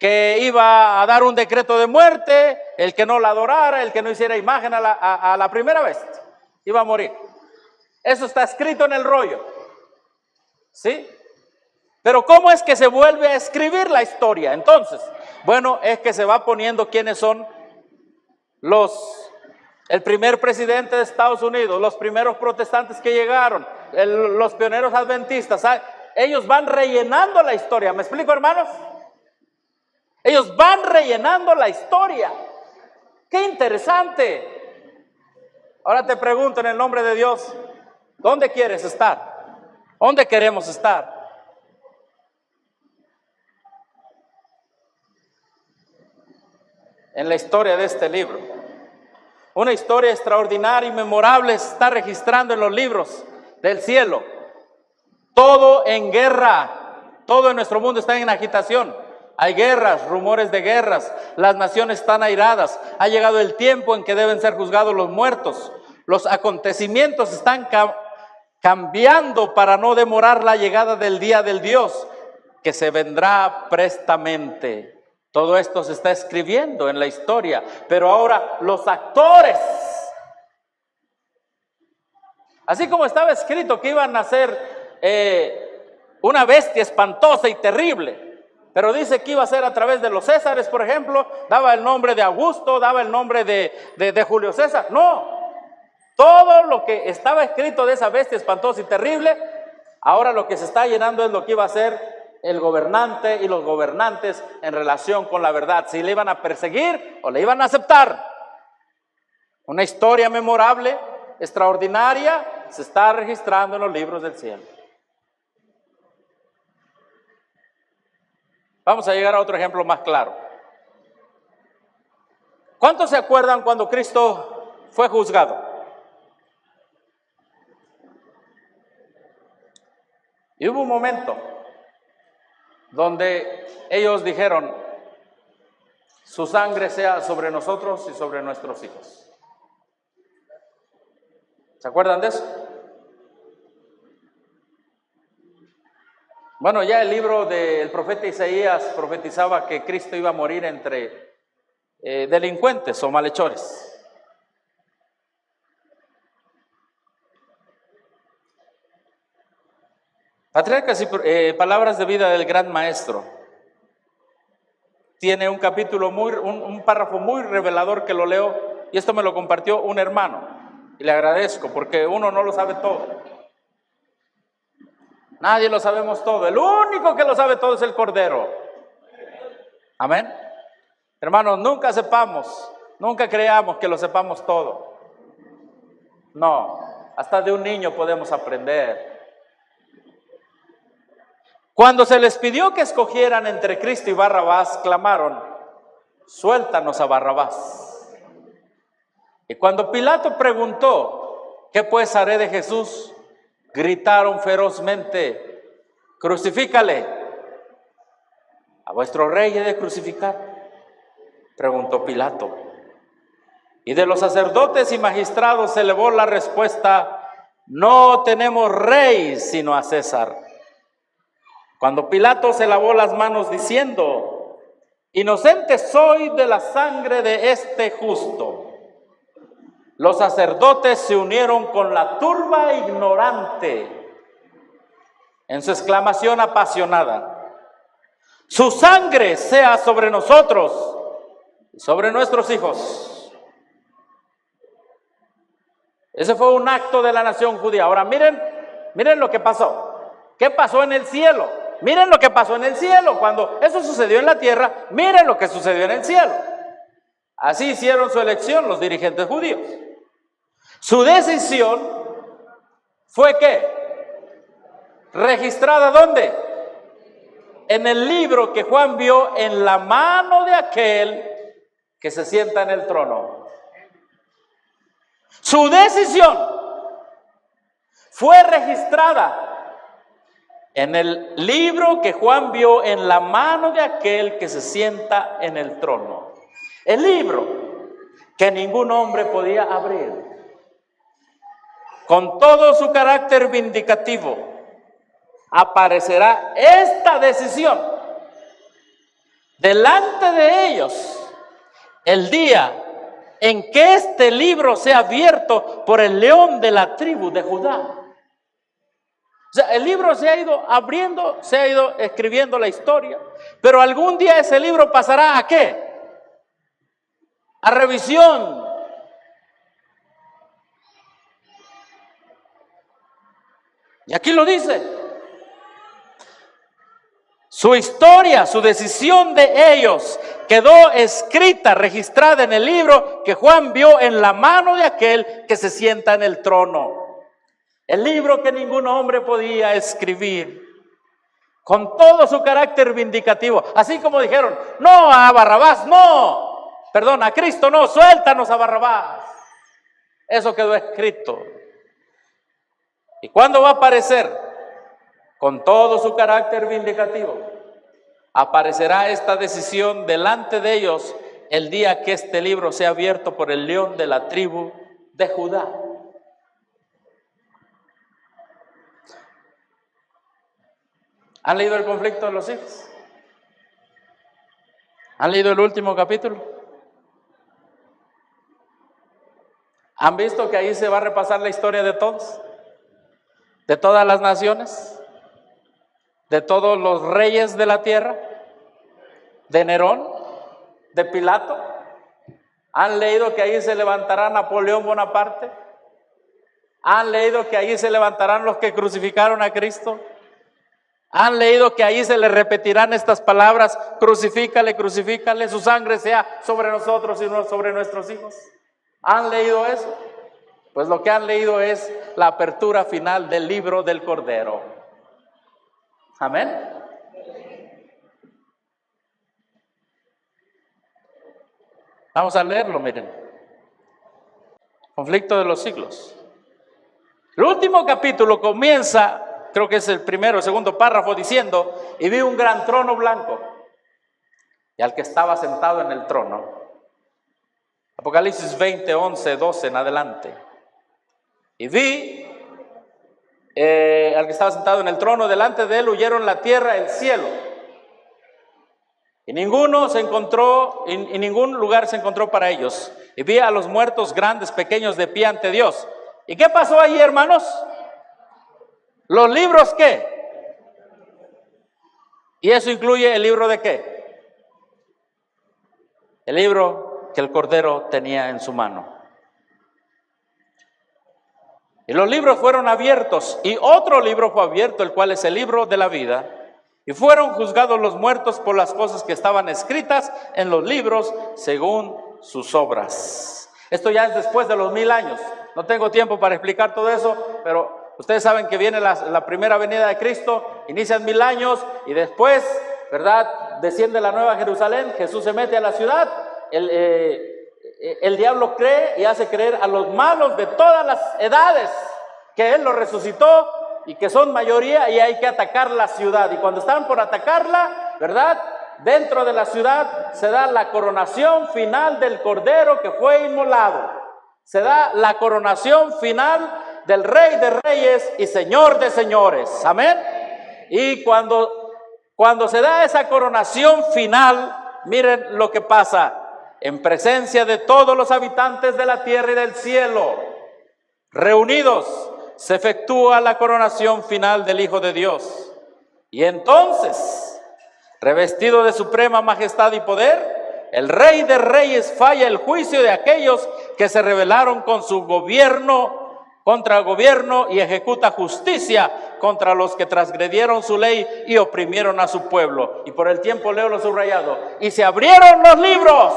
que iba a dar un decreto de muerte. El que no la adorara, el que no hiciera imagen a la primera bestia, iba a morir. Eso está escrito en el rollo, ¿sí? Pero ¿cómo es que se vuelve a escribir la historia? Entonces, bueno, es que se va poniendo quiénes son el primer presidente de Estados Unidos, los primeros protestantes que llegaron, los pioneros adventistas. Ellos van rellenando la historia. ¿Me explico, hermanos? Ellos van rellenando la historia. ¡Qué interesante! Ahora te pregunto en el nombre de Dios, ¿dónde quieres estar? ¿Dónde queremos estar? En la historia de este libro. Una historia extraordinaria y memorable se está registrando en los libros del cielo. Todo en guerra, todo en nuestro mundo está en agitación. Hay guerras, rumores de guerras, las naciones están airadas. Ha llegado el tiempo en que deben ser juzgados los muertos. Los acontecimientos están cambiando para no demorar la llegada del día del Dios, que se vendrá prestamente. Todo esto se está escribiendo en la historia, pero ahora los actores, así como estaba escrito que iban a ser una bestia espantosa y terrible, pero dice que iba a ser a través de los Césares, por ejemplo, daba el nombre de Augusto, daba el nombre de Julio César. No, todo lo que estaba escrito de esa bestia espantosa y terrible, ahora lo que se está llenando es lo que iba a ser el gobernante y los gobernantes en relación con la verdad, si le iban a perseguir o le iban a aceptar. Una historia memorable, extraordinaria, se está registrando en los libros del cielo. Vamos a llegar a otro ejemplo más claro. ¿Cuántos se acuerdan cuando Cristo fue juzgado? Y hubo un momento donde ellos dijeron: su sangre sea sobre nosotros y sobre nuestros hijos. ¿Se acuerdan de eso? Bueno, ya el libro del profeta Isaías profetizaba que Cristo iba a morir entre delincuentes o malhechores. Patriarcas y palabras de vida del gran maestro. Tiene un capítulo un párrafo muy revelador que lo leo, y esto me lo compartió un hermano, y le agradezco porque uno no lo sabe todo. Nadie lo sabemos todo. El único que lo sabe todo es el Cordero. Amén. Hermanos, nunca creamos que lo sepamos todo. No, hasta de un niño podemos aprender. Cuando se les pidió que escogieran entre Cristo y Barrabás, clamaron: suéltanos a Barrabás. Y cuando Pilato preguntó: ¿qué pues haré de Jesús?, gritaron ferozmente: crucifícale. ¿A vuestro rey he de crucificar?, preguntó Pilato. Y de los sacerdotes y magistrados se elevó la respuesta: no tenemos rey sino a César. Cuando Pilato se lavó las manos diciendo: inocente soy de la sangre de este justo, los sacerdotes se unieron con la turba ignorante en su exclamación apasionada: su sangre sea sobre nosotros y sobre nuestros hijos. Ese fue un acto de la nación judía. Ahora miren lo que pasó. ¿Qué pasó en el cielo? Miren lo que pasó en el cielo. Cuando eso sucedió en la tierra, miren lo que sucedió en el cielo. Así hicieron su elección los dirigentes judíos. Su decisión ¿Fue qué? ¿Registrada dónde? En el libro que Juan vio en la mano de aquel que se sienta en el trono. Su decisión fue registrada en el libro que Juan vio en la mano de aquel que se sienta en el trono. El libro que ningún hombre podía abrir. Con todo su carácter vindicativo, aparecerá esta decisión delante de ellos el día en que este libro sea abierto por el león de la tribu de Judá. O sea, el libro se ha ido abriendo, se ha ido escribiendo la historia, pero algún día ese libro pasará ¿a qué? A revisión. Y aquí lo dice. Su historia, su decisión de ellos quedó escrita, registrada en el libro que Juan vio en la mano de aquel que se sienta en el trono. El libro que ningún hombre podía escribir, con todo su carácter vindicativo. Así como dijeron, no a Barrabás, no, perdón, a Cristo no, suéltanos a Barrabás. Eso quedó escrito. ¿Y cuándo va a aparecer? Con todo su carácter vindicativo. Aparecerá esta decisión delante de ellos el día que este libro sea abierto por el león de la tribu de Judá. ¿Han leído el conflicto de los hijos? ¿Han leído el último capítulo? ¿Han visto que ahí se va a repasar la historia de todos? ¿De todas las naciones? ¿De todos los reyes de la tierra? ¿De Nerón? ¿De Pilato? ¿Han leído que ahí se levantará Napoleón Bonaparte? ¿Han leído que ahí se levantarán los que crucificaron a Cristo? ¿Han leído que ahí se le repetirán estas palabras? Crucifícale, crucifícale, su sangre sea sobre nosotros y no sobre nuestros hijos. ¿Han leído eso? Pues lo que han leído es la apertura final del libro del Cordero. Amén. Vamos a leerlo, miren. Conflicto de los siglos. El último capítulo comienza, creo que es el primero o segundo párrafo, diciendo: y vi un gran trono blanco y al que estaba sentado en el trono. Apocalipsis 20, 11, 12 en adelante. Y vi al que estaba sentado en el trono, delante de él huyeron la tierra, el cielo, y ninguno se encontró, en ningún lugar se encontró para ellos. Y vi a los muertos grandes, pequeños, de pie ante Dios. ¿Y qué pasó ahí, hermanos? ¿Los libros qué? ¿Y eso incluye el libro de qué? El libro que el Cordero tenía en su mano. Y los libros fueron abiertos, y otro libro fue abierto, el cual es el libro de la vida. Y fueron juzgados los muertos por las cosas que estaban escritas en los libros según sus obras. Esto ya es después de los 1000 años. No tengo tiempo para explicar todo eso, pero ustedes saben que viene la primera venida de Cristo, inician 1000 años y después, ¿verdad?, desciende la nueva Jerusalén, Jesús se mete a la ciudad, el diablo cree y hace creer a los malos de todas las edades que Él los resucitó y que son mayoría, y hay que atacar la ciudad. Y cuando están por atacarla, ¿verdad?, dentro de la ciudad se da la coronación final del Cordero que fue inmolado. Se da la coronación final del Rey de Reyes y Señor de Señores. Amén. Y cuando se da esa coronación final, miren lo que pasa. En presencia de todos los habitantes de la tierra y del cielo, reunidos, se efectúa la coronación final del Hijo de Dios. Y entonces, revestido de suprema majestad y poder, el Rey de Reyes falla el juicio de aquellos que se rebelaron con su gobierno, contra el gobierno, y ejecuta justicia contra los que transgredieron su ley y oprimieron a su pueblo. Y por el tiempo leo lo subrayado. Y se abrieron los libros.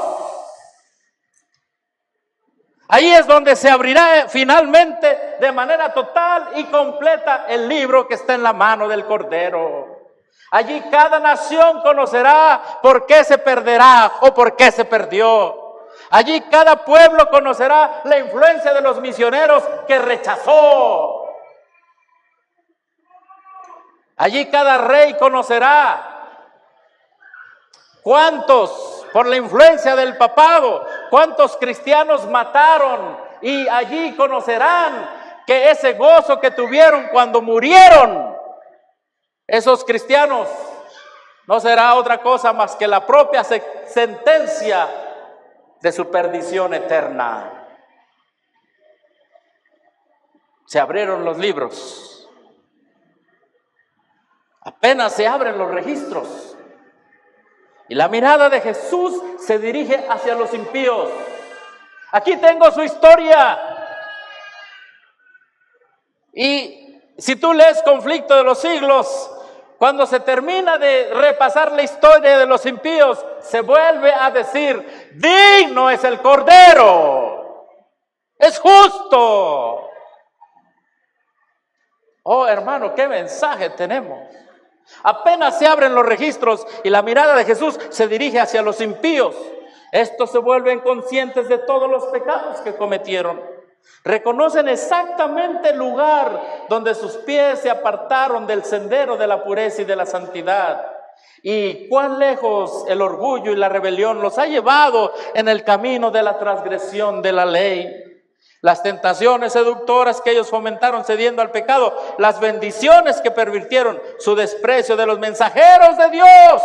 Ahí es donde se abrirá finalmente de manera total y completa el libro que está en la mano del Cordero. Allí cada nación conocerá por qué se perderá o por qué se perdió. Allí cada pueblo conocerá la influencia de los misioneros que rechazó. Allí cada rey conocerá cuántos, por la influencia del papado, cuántos cristianos mataron, y allí conocerán que ese gozo que tuvieron cuando murieron esos cristianos no será otra cosa más que la propia sentencia de su perdición eterna. Se abrieron los libros. Apenas se abren los registros y la mirada de Jesús se dirige hacia los impíos. Aquí tengo su historia. Y si tú lees Conflicto de los Siglos, cuando se termina de repasar la historia de los impíos, se vuelve a decir: digno es el Cordero, es justo. Oh, hermano, qué mensaje tenemos. Apenas se abren los registros y la mirada de Jesús se dirige hacia los impíos. Estos se vuelven conscientes de todos los pecados que cometieron. Reconocen exactamente el lugar donde sus pies se apartaron del sendero de la pureza y de la santidad. Y cuán lejos el orgullo y la rebelión los ha llevado en el camino de la transgresión de la ley. Las tentaciones seductoras que ellos fomentaron cediendo al pecado, las bendiciones que pervirtieron, su desprecio de los mensajeros de Dios,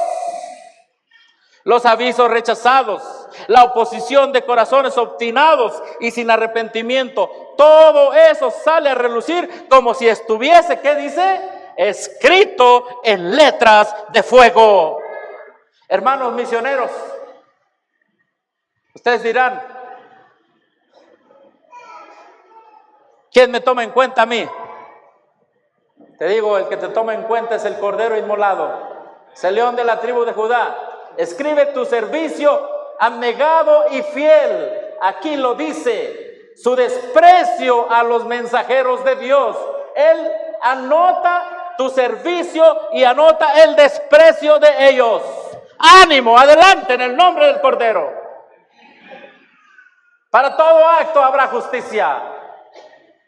los avisos rechazados, la oposición de corazones obstinados y sin arrepentimiento, todo eso sale a relucir como si estuviese, ¿qué dice? Escrito en letras de fuego. Hermanos misioneros, ustedes dirán: ¿quién me toma en cuenta a mí? Te digo, el que te toma en cuenta es el Cordero inmolado, es el León de la tribu de Judá. Escribe tu servicio abnegado y fiel. Aquí lo dice, su desprecio a los mensajeros de Dios. Él anota tu servicio y anota el desprecio de ellos. Ánimo, adelante en el nombre del Cordero. Para todo acto habrá justicia.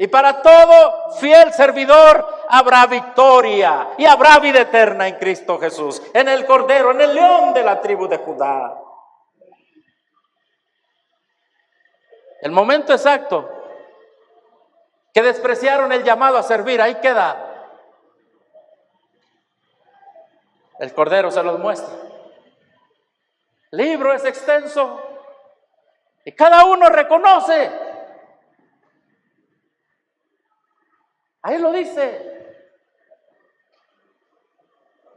Y para todo fiel servidor habrá victoria y habrá vida eterna en Cristo Jesús, en el Cordero, en el León de la tribu de Judá. El momento exacto que despreciaron el llamado a servir, ahí queda. El Cordero se los muestra. El libro es extenso y cada uno reconoce. Ahí lo dice.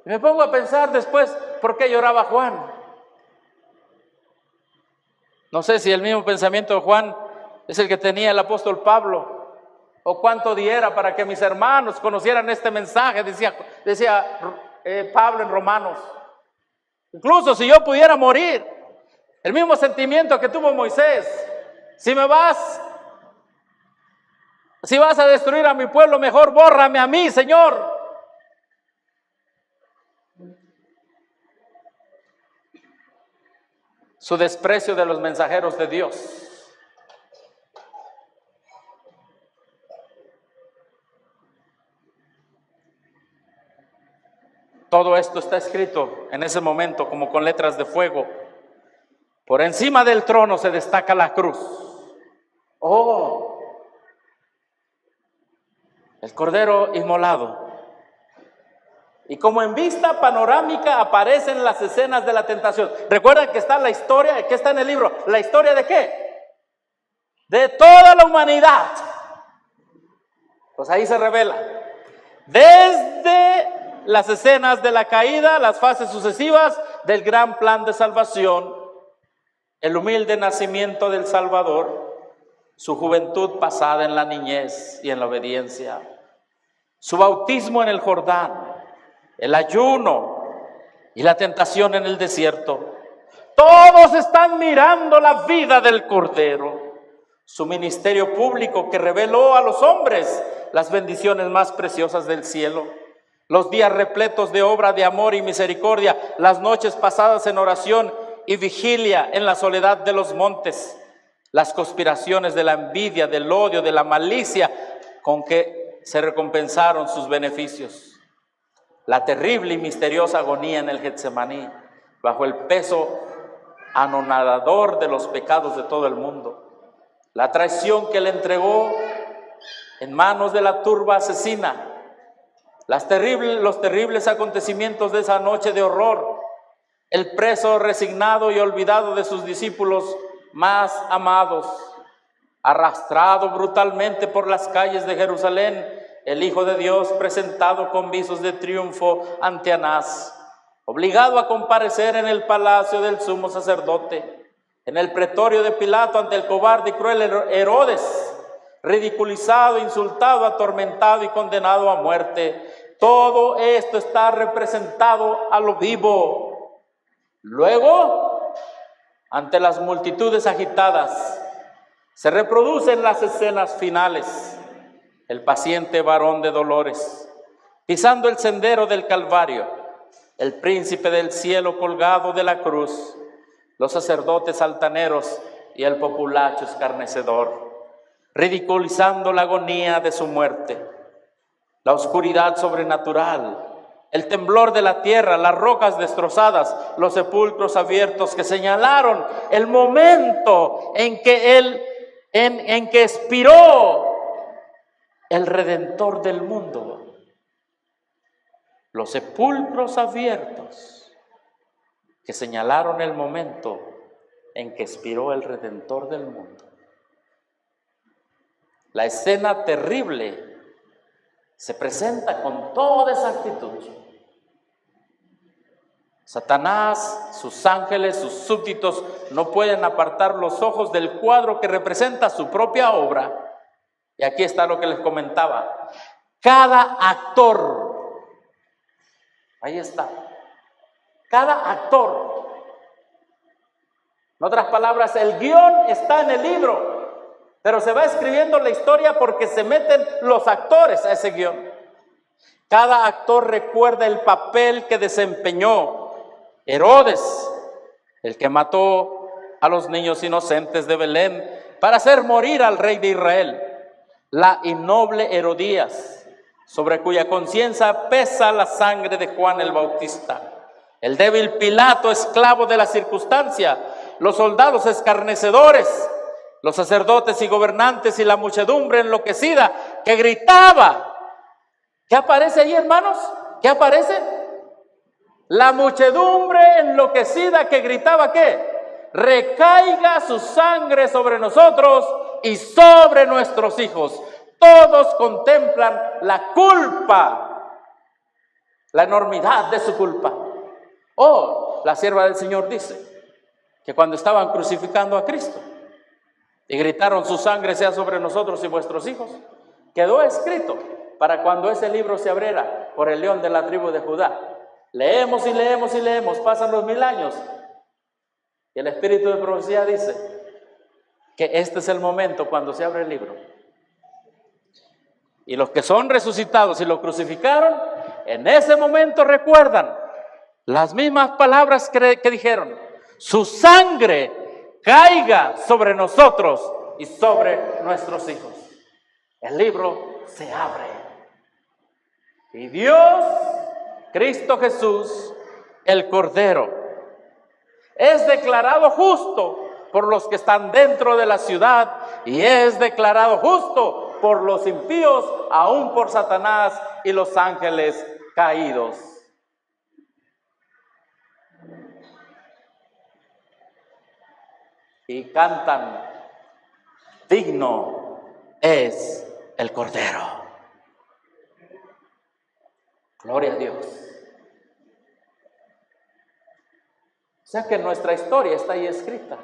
Y me pongo a pensar después, ¿por qué lloraba Juan? No sé si el mismo pensamiento de Juan es el que tenía el apóstol Pablo, o cuánto diera para que mis hermanos conocieran este mensaje, decía Pablo en Romanos. Incluso si yo pudiera morir, el mismo sentimiento que tuvo Moisés: si vas a destruir a mi pueblo, mejor bórrame a mí, Señor. Su desprecio de los mensajeros de Dios. Todo esto está escrito en ese momento como con letras de fuego. Por encima del trono se destaca la cruz. Oh, el Cordero inmolado. Y como en vista panorámica aparecen las escenas de la tentación. Recuerden que está la historia, que está en el libro. ¿La historia de qué? De toda la humanidad. Pues ahí se revela. Desde las escenas de la caída, las fases sucesivas del gran plan de salvación, el humilde nacimiento del Salvador, su juventud pasada en la niñez y en la obediencia, su bautismo en el Jordán, el ayuno y la tentación en el desierto. Todos están mirando la vida del Cordero, su ministerio público que reveló a los hombres las bendiciones más preciosas del cielo, los días repletos de obra de amor y misericordia, las noches pasadas en oración y vigilia en la soledad de los montes, las conspiraciones de la envidia, del odio, de la malicia con que se recompensaron sus beneficios, la terrible y misteriosa agonía en el Getsemaní, bajo el peso anonadador de los pecados de todo el mundo, la traición que le entregó en manos de la turba asesina, los terribles acontecimientos de esa noche de horror, el preso resignado y olvidado de sus discípulos más amados, arrastrado brutalmente por las calles de Jerusalén, el Hijo de Dios presentado con visos de triunfo ante Anás, obligado a comparecer en el palacio del sumo sacerdote, en el pretorio de Pilato ante el cobarde y cruel Herodes, ridiculizado, insultado, atormentado y condenado a muerte. Todo esto está representado a lo vivo. Luego, ante las multitudes agitadas, se reproducen las escenas finales. El paciente varón de dolores, pisando el sendero del Calvario, el príncipe del cielo colgado de la cruz, los sacerdotes altaneros y el populacho escarnecedor, ridiculizando la agonía de su muerte, la oscuridad sobrenatural, el temblor de la tierra, las rocas destrozadas, los sepulcros abiertos que señalaron el momento en que expiró el Redentor del mundo. Los sepulcros abiertos que señalaron el momento en que expiró el Redentor del mundo. La escena terrible se presenta con toda exactitud. Satanás, sus ángeles, sus súbditos no pueden apartar los ojos del cuadro que representa su propia obra. Y aquí está lo que les comentaba. Cada actor, ahí está, cada actor, en otras palabras, el guión está en el libro, pero se va escribiendo la historia porque se meten los actores a ese guión. Cada actor recuerda el papel que desempeñó Herodes, el que mató a los niños inocentes de Belén para hacer morir al rey de Israel. La innoble Herodías, sobre cuya conciencia pesa la sangre de Juan el Bautista. El débil Pilato, esclavo de la circunstancia. Los soldados escarnecedores, los sacerdotes y gobernantes y la muchedumbre enloquecida que gritaba. ¿Qué aparece ahí, hermanos? ¿Qué aparece? La muchedumbre enloquecida que gritaba ¿qué? Recaiga su sangre sobre nosotros y sobre nuestros hijos. Todos contemplan la culpa, la enormidad de su culpa. Oh, la sierva del Señor dice que cuando estaban crucificando a Cristo y gritaron su sangre sea sobre nosotros y vuestros hijos, quedó escrito para cuando ese libro se abriera por el león de la tribu de Judá. Leemos y leemos y leemos, pasan los 1000 años y el espíritu de profecía dice que este es el momento cuando se abre el libro. Y los que son resucitados y lo crucificaron, en ese momento recuerdan las mismas palabras que dijeron: su sangre caiga sobre nosotros y sobre nuestros hijos. El libro se abre. Y Dios, Cristo Jesús, el Cordero, es declarado justo por los que están dentro de la ciudad y es declarado justo por los impíos, aún por Satanás y los ángeles caídos. Y cantan: digno es el Cordero. Gloria a Dios. O sea que nuestra historia está ahí escrita.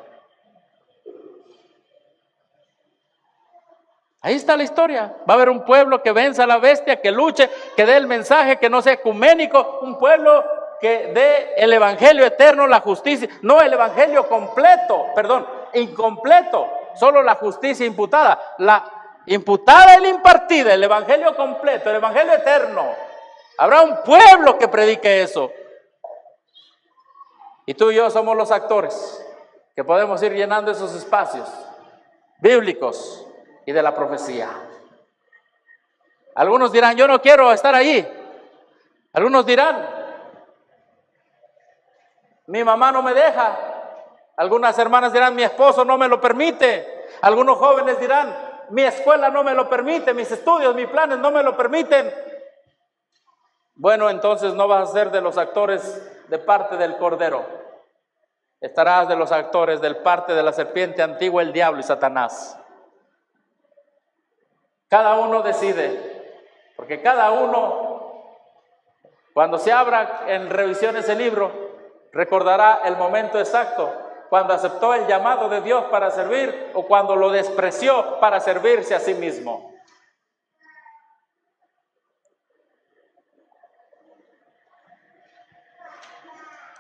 Ahí está la historia. Va a haber un pueblo que venza a la bestia, que luche, que dé el mensaje, que no sea ecuménico, un pueblo que dé el evangelio eterno, la justicia, no el evangelio completo, perdón, incompleto, solo la justicia imputada, la imputada y la impartida, el evangelio completo, el evangelio eterno. Habrá un pueblo que predique eso. Y tú y yo somos los actores que podemos ir llenando esos espacios bíblicos y de la profecía. Algunos dirán, yo no quiero estar allí. Algunos dirán, mi mamá no me deja. Algunas hermanas dirán, mi esposo no me lo permite. Algunos jóvenes dirán, mi escuela no me lo permite, mis estudios, mis planes no me lo permiten. Bueno, entonces no vas a ser de los actores de parte del Cordero. Estarás de los actores del parte de la serpiente antigua, el diablo y Satanás. Cada uno decide, porque cada uno, cuando se abra en revisión ese libro, recordará el momento exacto cuando aceptó el llamado de Dios para servir o cuando lo despreció para servirse a sí mismo.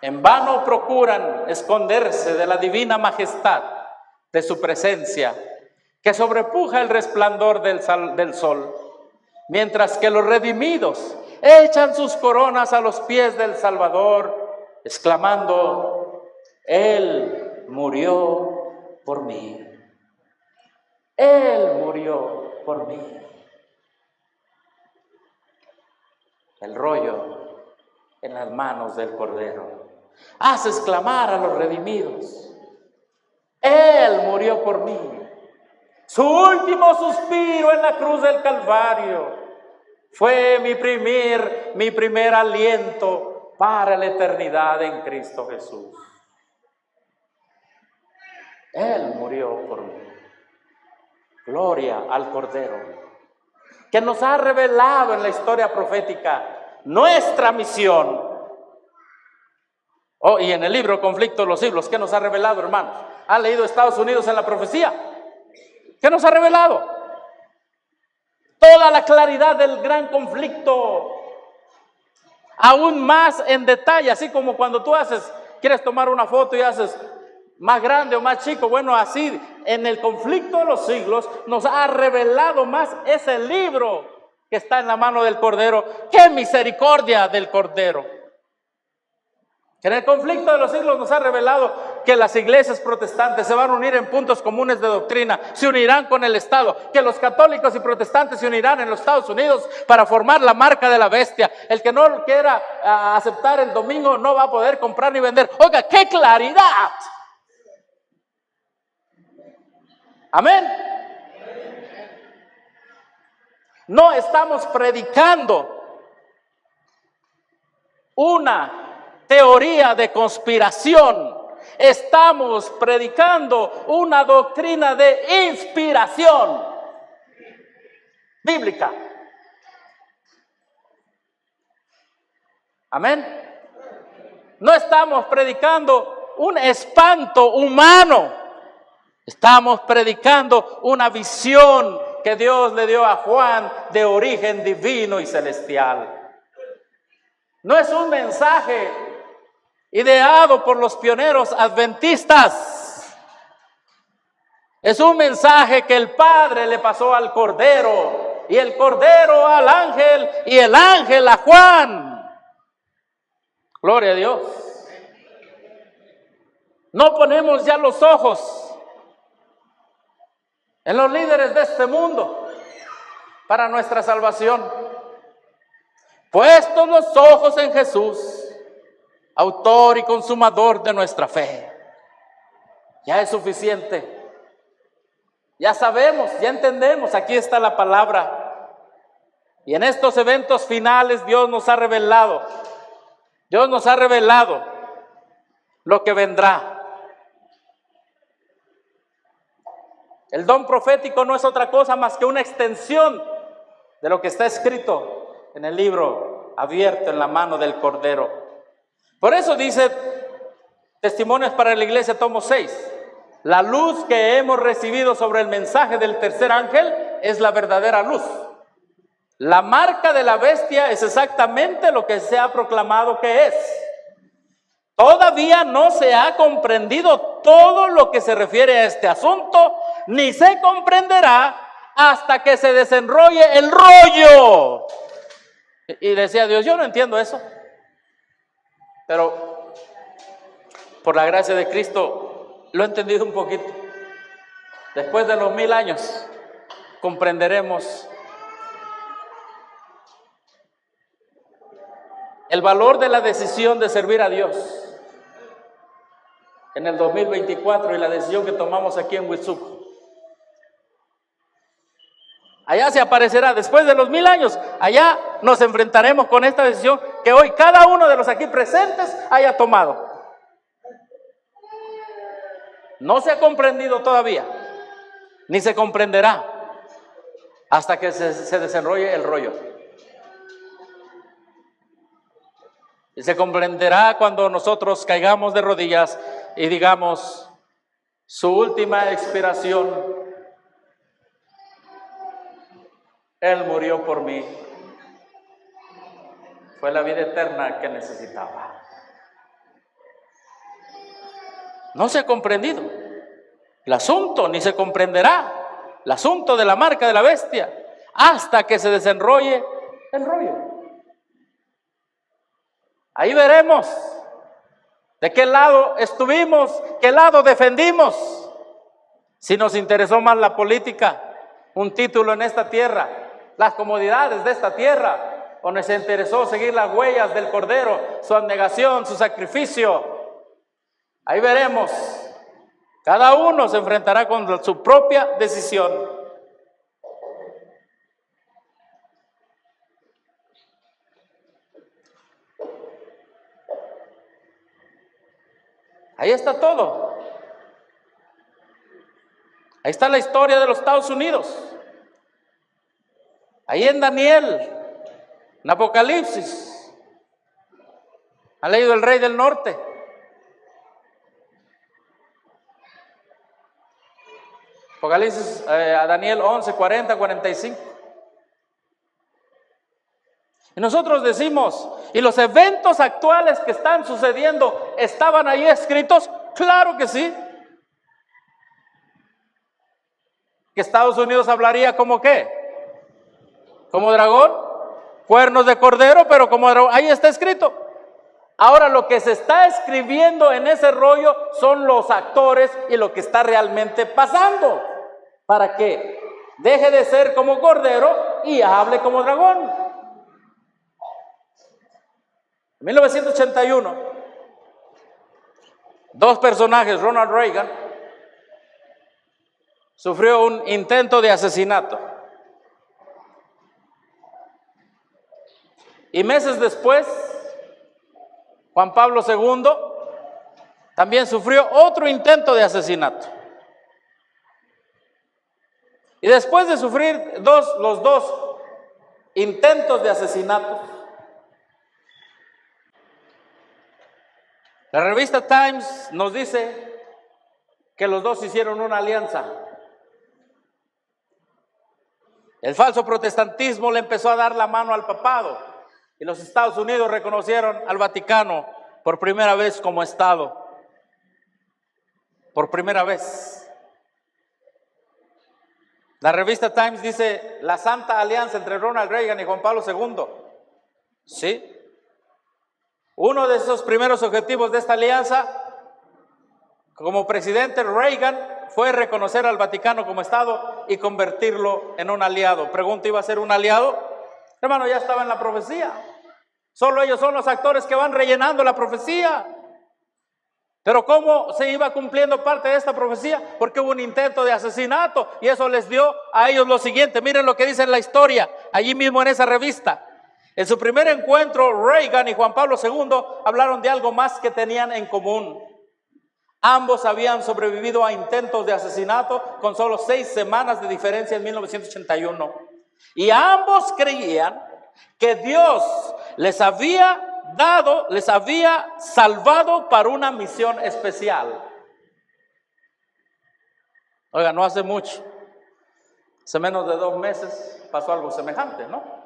En vano procuran esconderse de la divina majestad de su presencia, que sobrepuja el resplandor del sol, mientras que los redimidos echan sus coronas a los pies del Salvador, exclamando, Él murió por mí. Él murió por mí. El rollo en las manos del Cordero hace exclamar a los redimidos, Él murió por mí. Su último suspiro en la cruz del Calvario fue mi primer aliento para la eternidad en Cristo Jesús. Él murió por mí. Gloria al Cordero, que nos ha revelado en la historia profética nuestra misión. Y en el libro Conflicto de los Siglos, ¿qué nos ha revelado, hermanos? ¿Han leído Estados Unidos en la profecía? ¿Qué nos ha revelado? Toda la claridad del gran conflicto, aún más en detalle, así como cuando tú quieres tomar una foto y haces más grande o más chico. Bueno, así en el conflicto de los siglos nos ha revelado más ese libro que está en la mano del Cordero. ¡Qué misericordia del Cordero! En el conflicto de los siglos nos ha revelado que las iglesias protestantes se van a unir en puntos comunes de doctrina, se unirán con el Estado, que los católicos y protestantes se unirán en los Estados Unidos para formar la marca de la bestia. El que no quiera aceptar el domingo no va a poder comprar ni vender. Oiga, ¡qué claridad! Amén. No estamos predicando una teoría de conspiración. Estamos predicando una doctrina de inspiración bíblica. Amén. No estamos predicando un espanto humano. Estamos predicando una visión que Dios le dio a Juan de origen divino y celestial. No es un mensaje ideado por los pioneros adventistas. Es un mensaje que el Padre le pasó al Cordero, y el Cordero al ángel, y el ángel a Juan. Gloria a Dios. No ponemos ya los ojos en los líderes de este mundo para nuestra salvación. Puestos los ojos en Jesús, autor y consumador de nuestra fe. Ya es suficiente. Ya sabemos, ya entendemos, aquí está la palabra. Y en estos eventos finales Dios nos ha revelado lo que vendrá. El don profético no es otra cosa más que una extensión de lo que está escrito en el libro abierto en la mano del Cordero. Por eso dice Testimonios para la Iglesia, tomo 6. La luz que hemos recibido sobre el mensaje del tercer ángel es la verdadera luz. La marca de la bestia es exactamente lo que se ha proclamado que es. Todavía no se ha comprendido todo lo que se refiere a este asunto, ni se comprenderá hasta que se desenrolle el rollo. Y decía Dios, yo no entiendo eso, pero por la gracia de Cristo lo he entendido un poquito. Después de los 1000 años comprenderemos el valor de la decisión de servir a Dios en el 2024 y la decisión que tomamos aquí en Huitzuco. Allá se aparecerá, después de los 1000 años, allá nos enfrentaremos con esta decisión que hoy cada uno de los aquí presentes haya tomado. No se ha comprendido todavía, ni se comprenderá hasta que se desenrolle el rollo. Y se comprenderá cuando nosotros caigamos de rodillas y digamos, su última expiración, Él murió por mí. Fue la vida eterna que necesitaba. No se ha comprendido el asunto, ni se comprenderá el asunto de la marca de la bestia hasta que se desenrolle el rollo. Ahí veremos de qué lado estuvimos, qué lado defendimos. Si nos interesó más la política, un título en esta tierra, las comodidades de esta tierra, o nos interesó seguir las huellas del Cordero, su abnegación, su sacrificio. Ahí veremos. Cada uno se enfrentará con su propia decisión. Ahí está todo. Ahí está la historia de los Estados Unidos. Ahí en Daniel, en Apocalipsis. ¿Ha leído El Rey del Norte? Apocalipsis, a Daniel 11, 40, 45. Y nosotros decimos, ¿y los eventos actuales que están sucediendo estaban ahí escritos? Claro que sí. ¿Que Estados Unidos hablaría como qué? ¿Como dragón? Cuernos de cordero, pero como dragón. Ahí está escrito. Ahora lo que se está escribiendo en ese rollo son los actores y lo que está realmente pasando. Para que deje de ser como cordero y hable como dragón. En 1981, dos personajes, Ronald Reagan, sufrió un intento de asesinato. Y meses después, Juan Pablo II también sufrió otro intento de asesinato. Y después de sufrir los dos intentos de asesinato, la revista Times nos dice que los dos hicieron una alianza. El falso protestantismo le empezó a dar la mano al papado y los Estados Unidos reconocieron al Vaticano por primera vez como Estado. Por primera vez. La revista Times dice la santa alianza entre Ronald Reagan y Juan Pablo II. ¿Sí? Uno de esos primeros objetivos de esta alianza, como presidente Reagan, fue reconocer al Vaticano como Estado y convertirlo en un aliado. Pregunta, ¿iba a ser un aliado? Hermano, ya estaba en la profecía. Solo ellos son los actores que van rellenando la profecía. Pero ¿cómo se iba cumpliendo parte de esta profecía? Porque hubo un intento de asesinato y eso les dio a ellos lo siguiente. Miren lo que dice en la historia, allí mismo en esa revista. En su primer encuentro, Reagan y Juan Pablo II hablaron de algo más que tenían en común. Ambos habían sobrevivido a intentos de asesinato con solo 6 semanas de diferencia en 1981. Y ambos creían que Dios les había salvado para una misión especial. Oiga, no hace mucho, hace menos de 2 meses pasó algo semejante, ¿no?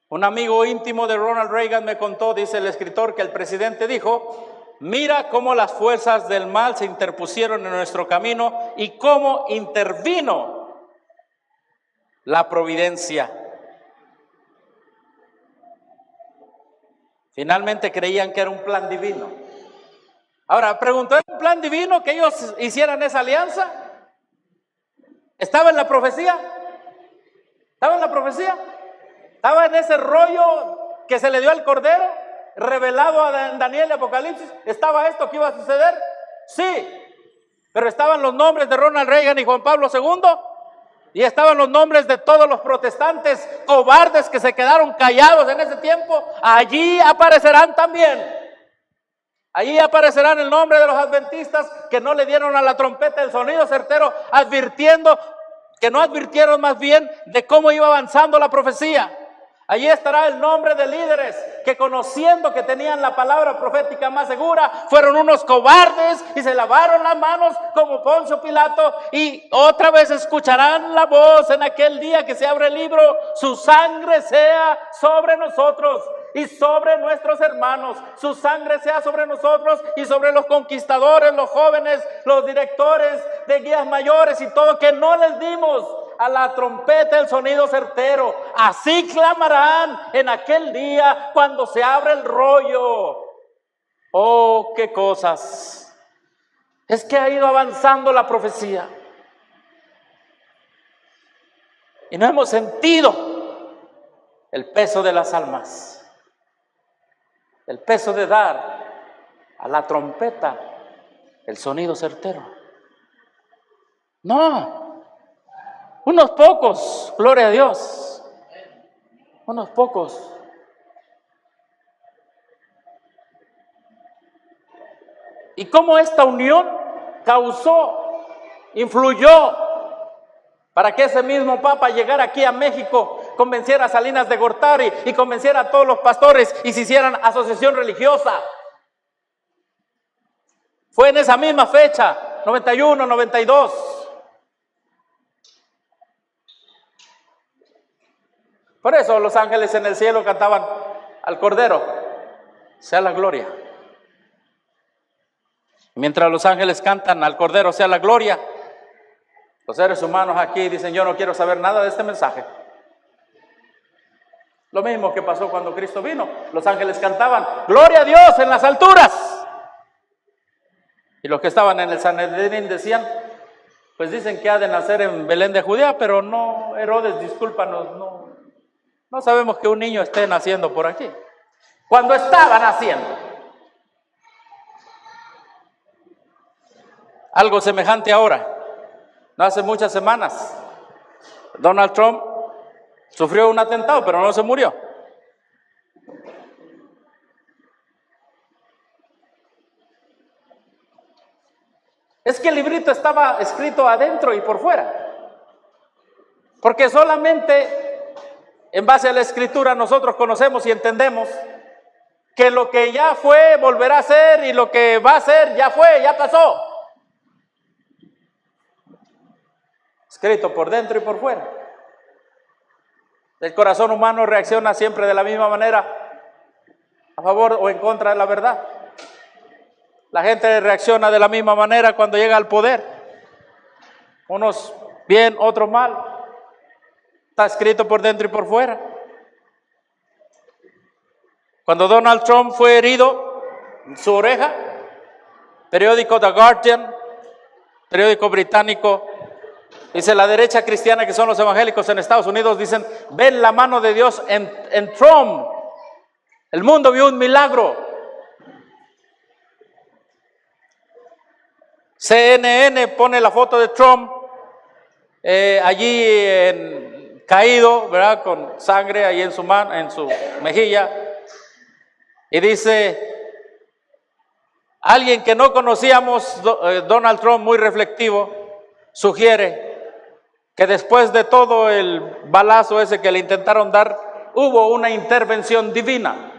Un amigo íntimo de Ronald Reagan me contó, dice el escritor, que el presidente dijo Mira cómo las fuerzas del mal se interpusieron en nuestro camino y cómo intervino la providencia. Finalmente creían que era un plan divino. Ahora, preguntó, ¿era un plan divino que ellos hicieran esa alianza? ¿Estaba en la profecía? ¿Estaba en la profecía? ¿Estaba en ese rollo que se le dio al Cordero, revelado a Daniel y Apocalipsis? ¿Estaba esto que iba a suceder? Sí, pero estaban los nombres de Ronald Reagan y Juan Pablo II, y estaban los nombres de todos los protestantes cobardes que se quedaron callados en ese tiempo. Allí aparecerán también. Allí aparecerán el nombre de los adventistas que no le dieron a la trompeta el sonido certero, advirtiendo, que no advirtieron más bien de cómo iba avanzando la profecía. Allí estará el nombre de líderes que, conociendo que tenían la palabra profética más segura, fueron unos cobardes y se lavaron las manos como Poncio Pilato, y otra vez escucharán la voz en aquel día que se abre el libro: su sangre sea sobre nosotros y sobre nuestros hermanos, su sangre sea sobre nosotros y sobre los conquistadores, los jóvenes, los directores de guías mayores y todo, que no les dimos a la trompeta el sonido certero. Así clamarán en aquel día cuando se abre el rollo. Oh, qué cosas. Es que ha ido avanzando la profecía y no hemos sentido el peso de las almas, el peso de dar a la trompeta el sonido certero. No. Unos pocos, gloria a Dios, unos pocos. Y cómo esta unión influyó para que ese mismo Papa llegara aquí a México, convenciera a Salinas de Gortari y convenciera a todos los pastores y se hicieran asociación religiosa. Fue en esa misma fecha, 91, 92. Por eso los ángeles en el cielo cantaban al Cordero: sea la gloria. Mientras los ángeles cantan al Cordero: sea la gloria, los seres humanos aquí dicen: yo no quiero saber nada de este mensaje. Lo mismo que pasó cuando Cristo vino. Los ángeles cantaban: gloria a Dios en las alturas. Y los que estaban en el Sanedrín decían: pues dicen que ha de nacer en Belén de Judea, pero no, Herodes, discúlpanos, no sabemos que un niño esté naciendo por aquí. Cuando estaba naciendo. Algo semejante ahora. No hace muchas semanas, Donald Trump sufrió un atentado, pero no se murió. Es que el librito estaba escrito adentro y por fuera. Porque solamente en base a la Escritura nosotros conocemos y entendemos que lo que ya fue volverá a ser, y lo que va a ser ya fue, ya pasó. Escrito por dentro y por fuera. El corazón humano reacciona siempre de la misma manera, a favor o en contra de la verdad. La gente reacciona de la misma manera cuando llega al poder. Unos bien, otros mal. Está escrito por dentro y por fuera. Cuando Donald Trump fue herido en su oreja, periódico The Guardian, periódico británico, dice: la derecha cristiana, que son los evangélicos en Estados Unidos, dicen: ven la mano de Dios en Trump. El mundo vio un milagro. CNN pone la foto de Trump allí caído, ¿verdad? Con sangre ahí en su mano, en su mejilla, y dice: alguien que no conocíamos, Donald Trump, muy reflectivo, sugiere que después de todo el balazo ese que le intentaron dar, hubo una intervención divina.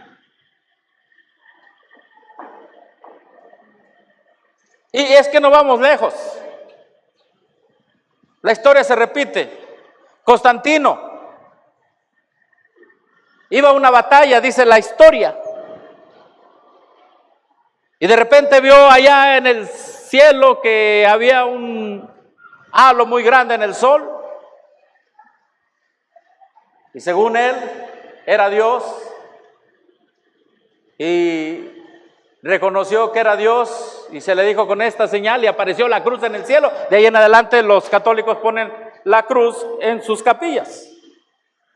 Y es que no vamos lejos. La historia se repite. Constantino iba a una batalla, dice la historia, Y de repente vio allá en el cielo que había un halo muy grande en el sol. Y según él, era Dios. Y reconoció que era Dios y se le dijo con esta señal y apareció la cruz en el cielo. De ahí en adelante los católicos ponen la cruz en sus capillas.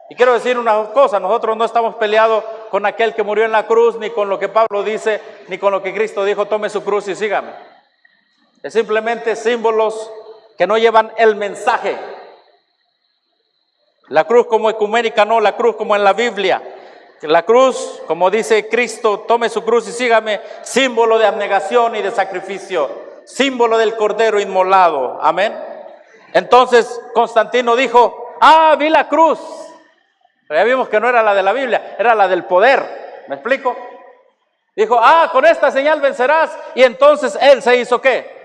Y quiero decir una cosa, nosotros no estamos peleados con aquel que murió en la cruz, ni con lo que Pablo dice, ni con lo que Cristo dijo, tome su cruz y sígame. Es simplemente símbolos que no llevan el mensaje. La cruz como ecuménica, no, la cruz como en la Biblia. La cruz, como dice Cristo, tome su cruz y sígame, símbolo de abnegación y de sacrificio, símbolo del cordero inmolado. Amén. Entonces Constantino dijo, vi la cruz. Pero ya vimos que no era la de la Biblia, era la del poder. ¿Me explico? Dijo, con esta señal vencerás. Y entonces él se hizo ¿qué?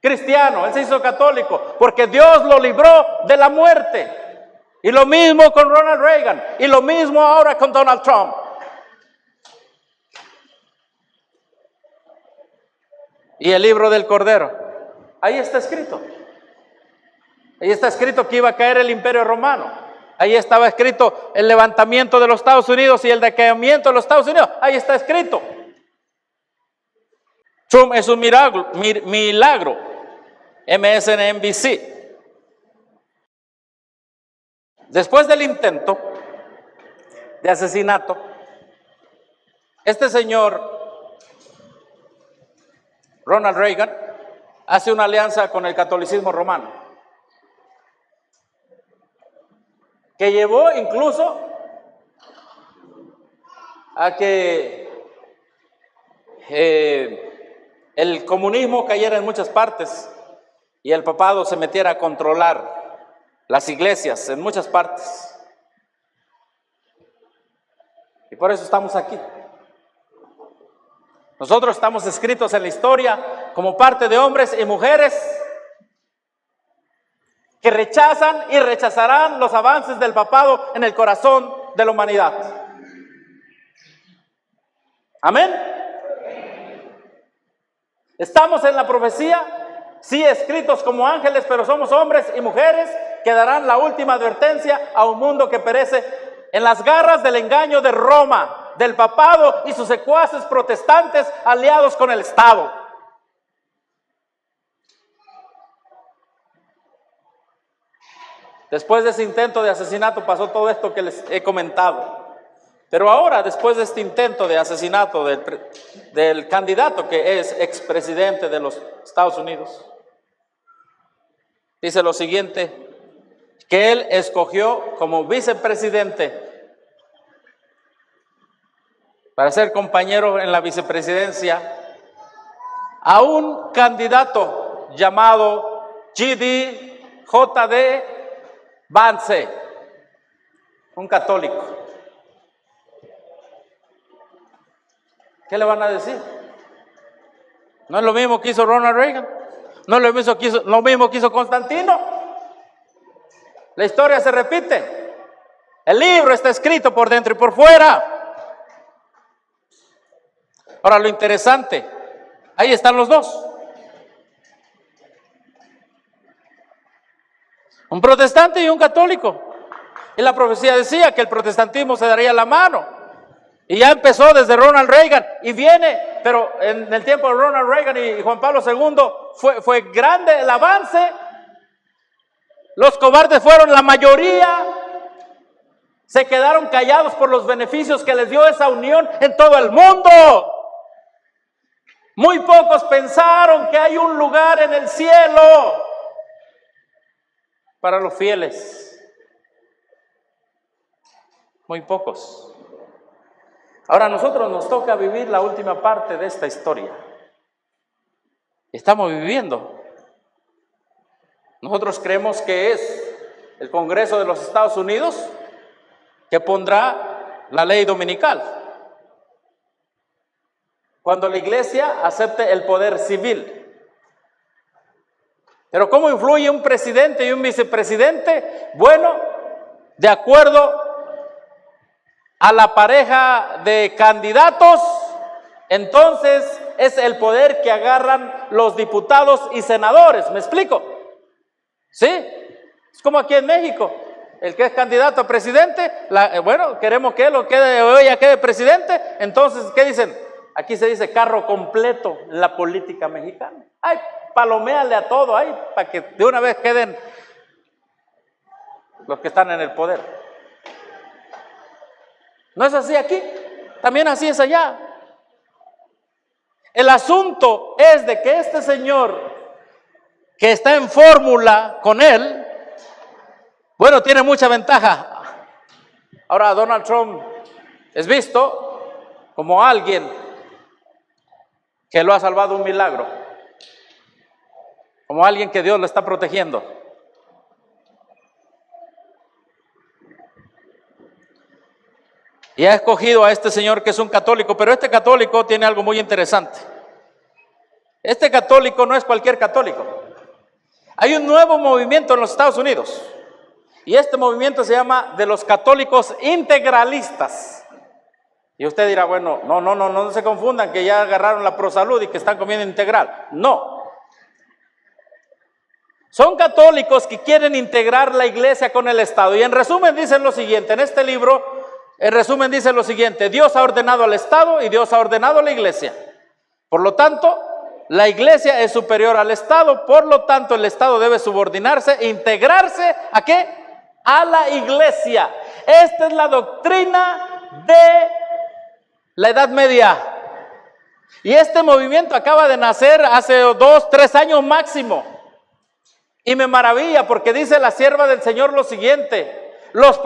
Cristiano, él se hizo católico, porque Dios lo libró de la muerte. Y lo mismo con Ronald Reagan, y lo mismo ahora con Donald Trump. Y el libro del Cordero, ahí está escrito. Ahí está escrito que iba a caer el Imperio Romano. Ahí estaba escrito el levantamiento de los Estados Unidos y el decaimiento de los Estados Unidos. Ahí está escrito. Trump es un milagro. MSNBC. Después del intento de asesinato, este señor Ronald Reagan hace una alianza con el catolicismo romano, que llevó incluso a que el comunismo cayera en muchas partes y el papado se metiera a controlar las iglesias en muchas partes. Y por eso estamos aquí. Nosotros estamos escritos en la historia como parte de hombres y mujeres que rechazan y rechazarán los avances del papado en el corazón de la humanidad. Amén. Estamos en la profecía, sí escritos como ángeles, pero somos hombres y mujeres que darán la última advertencia a un mundo que perece en las garras del engaño de Roma, del papado y sus secuaces protestantes aliados con el Estado. Después de ese intento de asesinato pasó todo esto que les he comentado. Pero ahora, después de este intento de asesinato del candidato que es expresidente de los Estados Unidos, dice lo siguiente, que él escogió como vicepresidente para ser compañero en la vicepresidencia a un candidato llamado J.D. Vance, un católico. ¿Qué le van a decir? ¿No es lo mismo que hizo Ronald Reagan? ¿No es lo mismo que hizo Constantino? La historia se repite. El libro está escrito por dentro y por fuera. Ahora lo interesante, ahí están los dos. Un protestante y un católico. Y la profecía decía que el protestantismo se daría la mano. Y ya empezó desde Ronald Reagan y viene, pero en el tiempo de Ronald Reagan y Juan Pablo II fue grande el avance. Los cobardes fueron la mayoría, se quedaron callados por los beneficios que les dio esa unión en todo el mundo. Muy pocos pensaron que hay un lugar en el cielo para los fieles. Muy pocos. Ahora a nosotros nos toca vivir la última parte de esta historia. Estamos viviendo. Nosotros creemos que es el Congreso de los Estados Unidos que pondrá la ley dominical. Cuando la iglesia acepte el poder civil. Pero ¿cómo influye un presidente y un vicepresidente? Bueno, de acuerdo a la pareja de candidatos Entonces es el poder que agarran los diputados y senadores. ¿Me explico? ¿Sí? Es como aquí en México. El que es candidato a presidente, bueno, queremos que él o ella quede presidente. Entonces, ¿qué dicen? Aquí se dice carro completo en la política mexicana. Ay, paloméale a todo, ay, para que de una vez queden los que están en el poder. ¿No es así aquí? También así es allá. El asunto es de que este señor que está en fórmula con él, bueno, tiene mucha ventaja. Ahora Donald Trump es visto como alguien que lo ha salvado un milagro, como alguien que Dios lo está protegiendo. Y ha escogido a este señor que es un católico, pero este católico tiene algo muy interesante. Este católico no es cualquier católico. Hay un nuevo movimiento en los Estados Unidos y este movimiento se llama de los católicos integralistas. Y usted dirá, bueno, no se confundan que ya agarraron la ProSalud y que están comiendo integral. No. Son católicos que quieren integrar la iglesia con el Estado. Y en resumen dicen lo siguiente, en este libro, en resumen dice lo siguiente: Dios ha ordenado al Estado y Dios ha ordenado a la iglesia. Por lo tanto, la iglesia es superior al Estado, por lo tanto el Estado debe subordinarse e integrarse ¿a qué? A la iglesia. Esta es la doctrina de la Edad Media. Y este movimiento acaba de nacer hace 2, 3 años máximo. Y me maravilla porque dice la sierva del Señor lo siguiente: los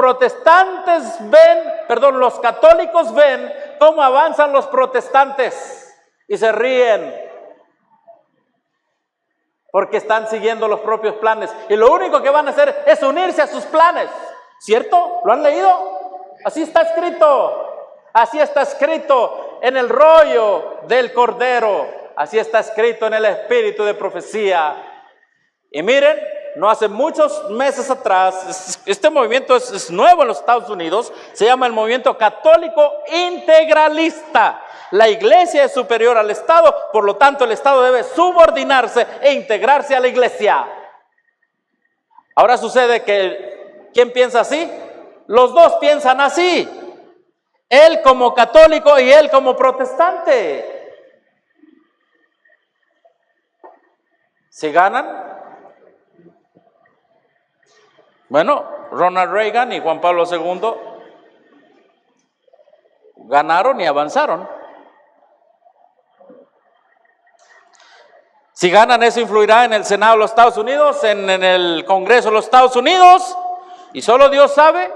católicos ven cómo avanzan los protestantes y se ríen porque están siguiendo los propios planes y lo único que van a hacer es unirse a sus planes. ¿Cierto? ¿Lo han leído? Así está escrito. Así está escrito en el rollo del Cordero. Así está escrito en el espíritu de profecía. Y miren, no hace muchos meses atrás, este movimiento es nuevo en los Estados Unidos, se llama el movimiento católico integralista. La iglesia es superior al Estado, por lo tanto el Estado debe subordinarse e integrarse a la iglesia. Ahora sucede que, ¿quién piensa así? Los dos piensan así. Él como católico y él como protestante. ¿Si ganan? Bueno, Ronald Reagan y Juan Pablo II ganaron y avanzaron. Si ganan, eso influirá en el Senado de los Estados Unidos, en el Congreso de los Estados Unidos, y solo Dios sabe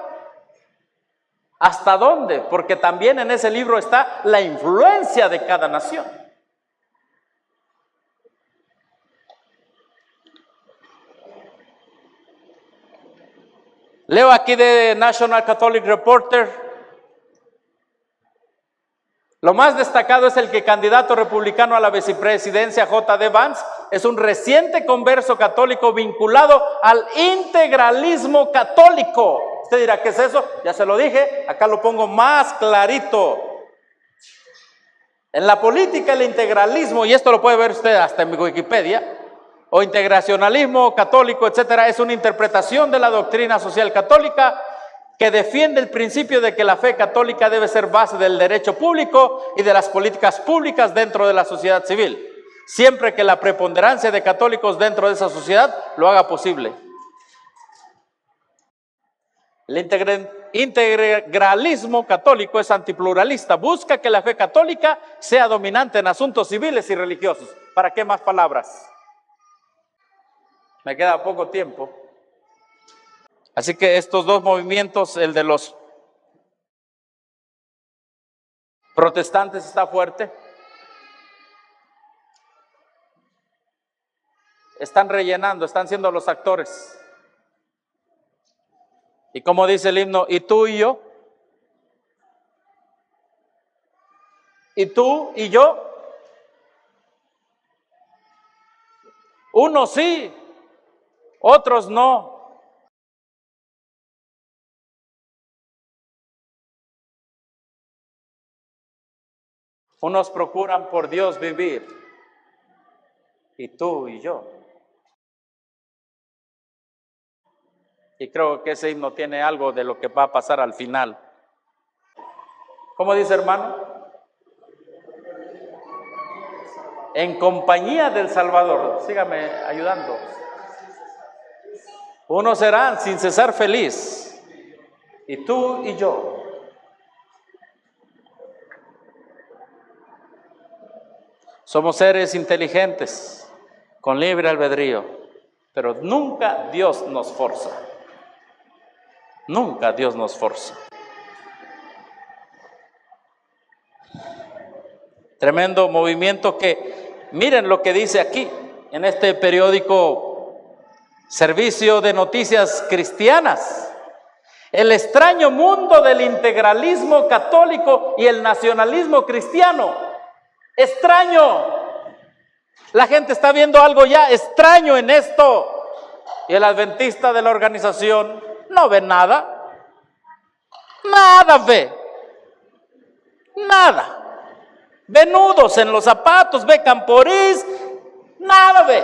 hasta dónde, porque también en ese libro está la influencia de cada nación. Leo aquí de National Catholic Reporter. Lo más destacado es el que candidato republicano a la vicepresidencia J.D. Vance es un reciente converso católico vinculado al integralismo católico. Usted dirá, ¿qué es eso? Ya se lo dije, acá lo pongo más clarito. En la política el integralismo, y esto lo puede ver usted hasta en mi Wikipedia, o integracionalismo católico, etcétera, es una interpretación de la doctrina social católica que defiende el principio de que la fe católica debe ser base del derecho público y de las políticas públicas dentro de la sociedad civil, siempre que la preponderancia de católicos dentro de esa sociedad lo haga posible. El integralismo católico es antipluralista, busca que la fe católica sea dominante en asuntos civiles y religiosos. ¿Para qué más palabras? Me queda poco tiempo. Así que estos dos movimientos, el de los protestantes está fuerte. Están rellenando, están siendo los actores. Y como dice el himno, ¿y tú y yo? ¿Y tú y yo? Unos sí, otros no. Unos procuran por Dios vivir, y tú y yo. Y creo que ese himno tiene algo de lo que va a pasar al final. ¿Cómo dice, hermano? En compañía del Salvador. Sígame ayudando. Unos serán sin cesar feliz, y tú y yo. Somos seres inteligentes, con libre albedrío, pero nunca Dios nos forza. Nunca Dios nos forza. Tremendo movimiento que, miren lo que dice aquí, en este periódico Servicio de Noticias Cristianas. El extraño mundo del integralismo católico y el nacionalismo cristiano. Extraño. La gente está viendo algo ya extraño en esto. Y el adventista de la organización no ve nada. Nada ve. Nada. Ve nudos en los zapatos, ve camporís, nada ve.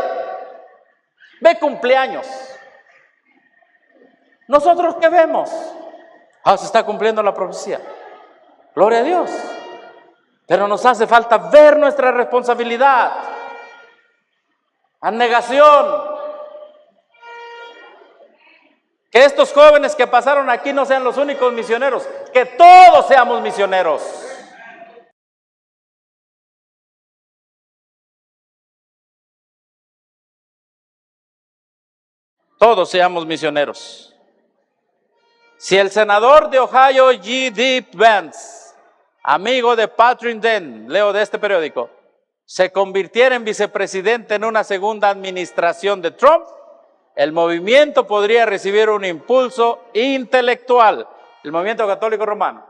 Ve cumpleaños. ¿Nosotros qué vemos? Se está cumpliendo la profecía. Gloria a Dios. Pero nos hace falta ver nuestra responsabilidad. Abnegación. Que estos jóvenes que pasaron aquí no sean los únicos misioneros, que todos seamos misioneros. Todos seamos misioneros. Si el senador de Ohio, G.D. Vance, amigo de Patrick Dent, leo de este periódico, se convirtiera en vicepresidente en una segunda administración de Trump, el movimiento podría recibir un impulso intelectual, el movimiento católico romano,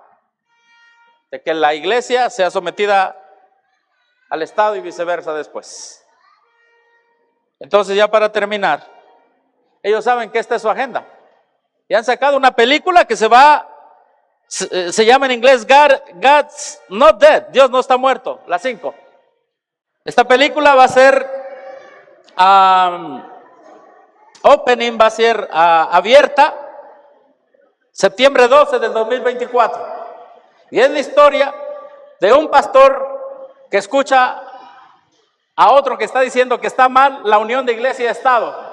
de que la iglesia sea sometida al Estado y viceversa después. Entonces, ya para terminar, ellos saben que esta es su agenda. Y han sacado una película que se llama en inglés God's Not Dead, Dios no está muerto, la 5. Esta película va a ser opening, va a ser abierta septiembre 12 del 2024. Y es la historia de un pastor que escucha a otro que está diciendo que está mal la unión de iglesia y Estado.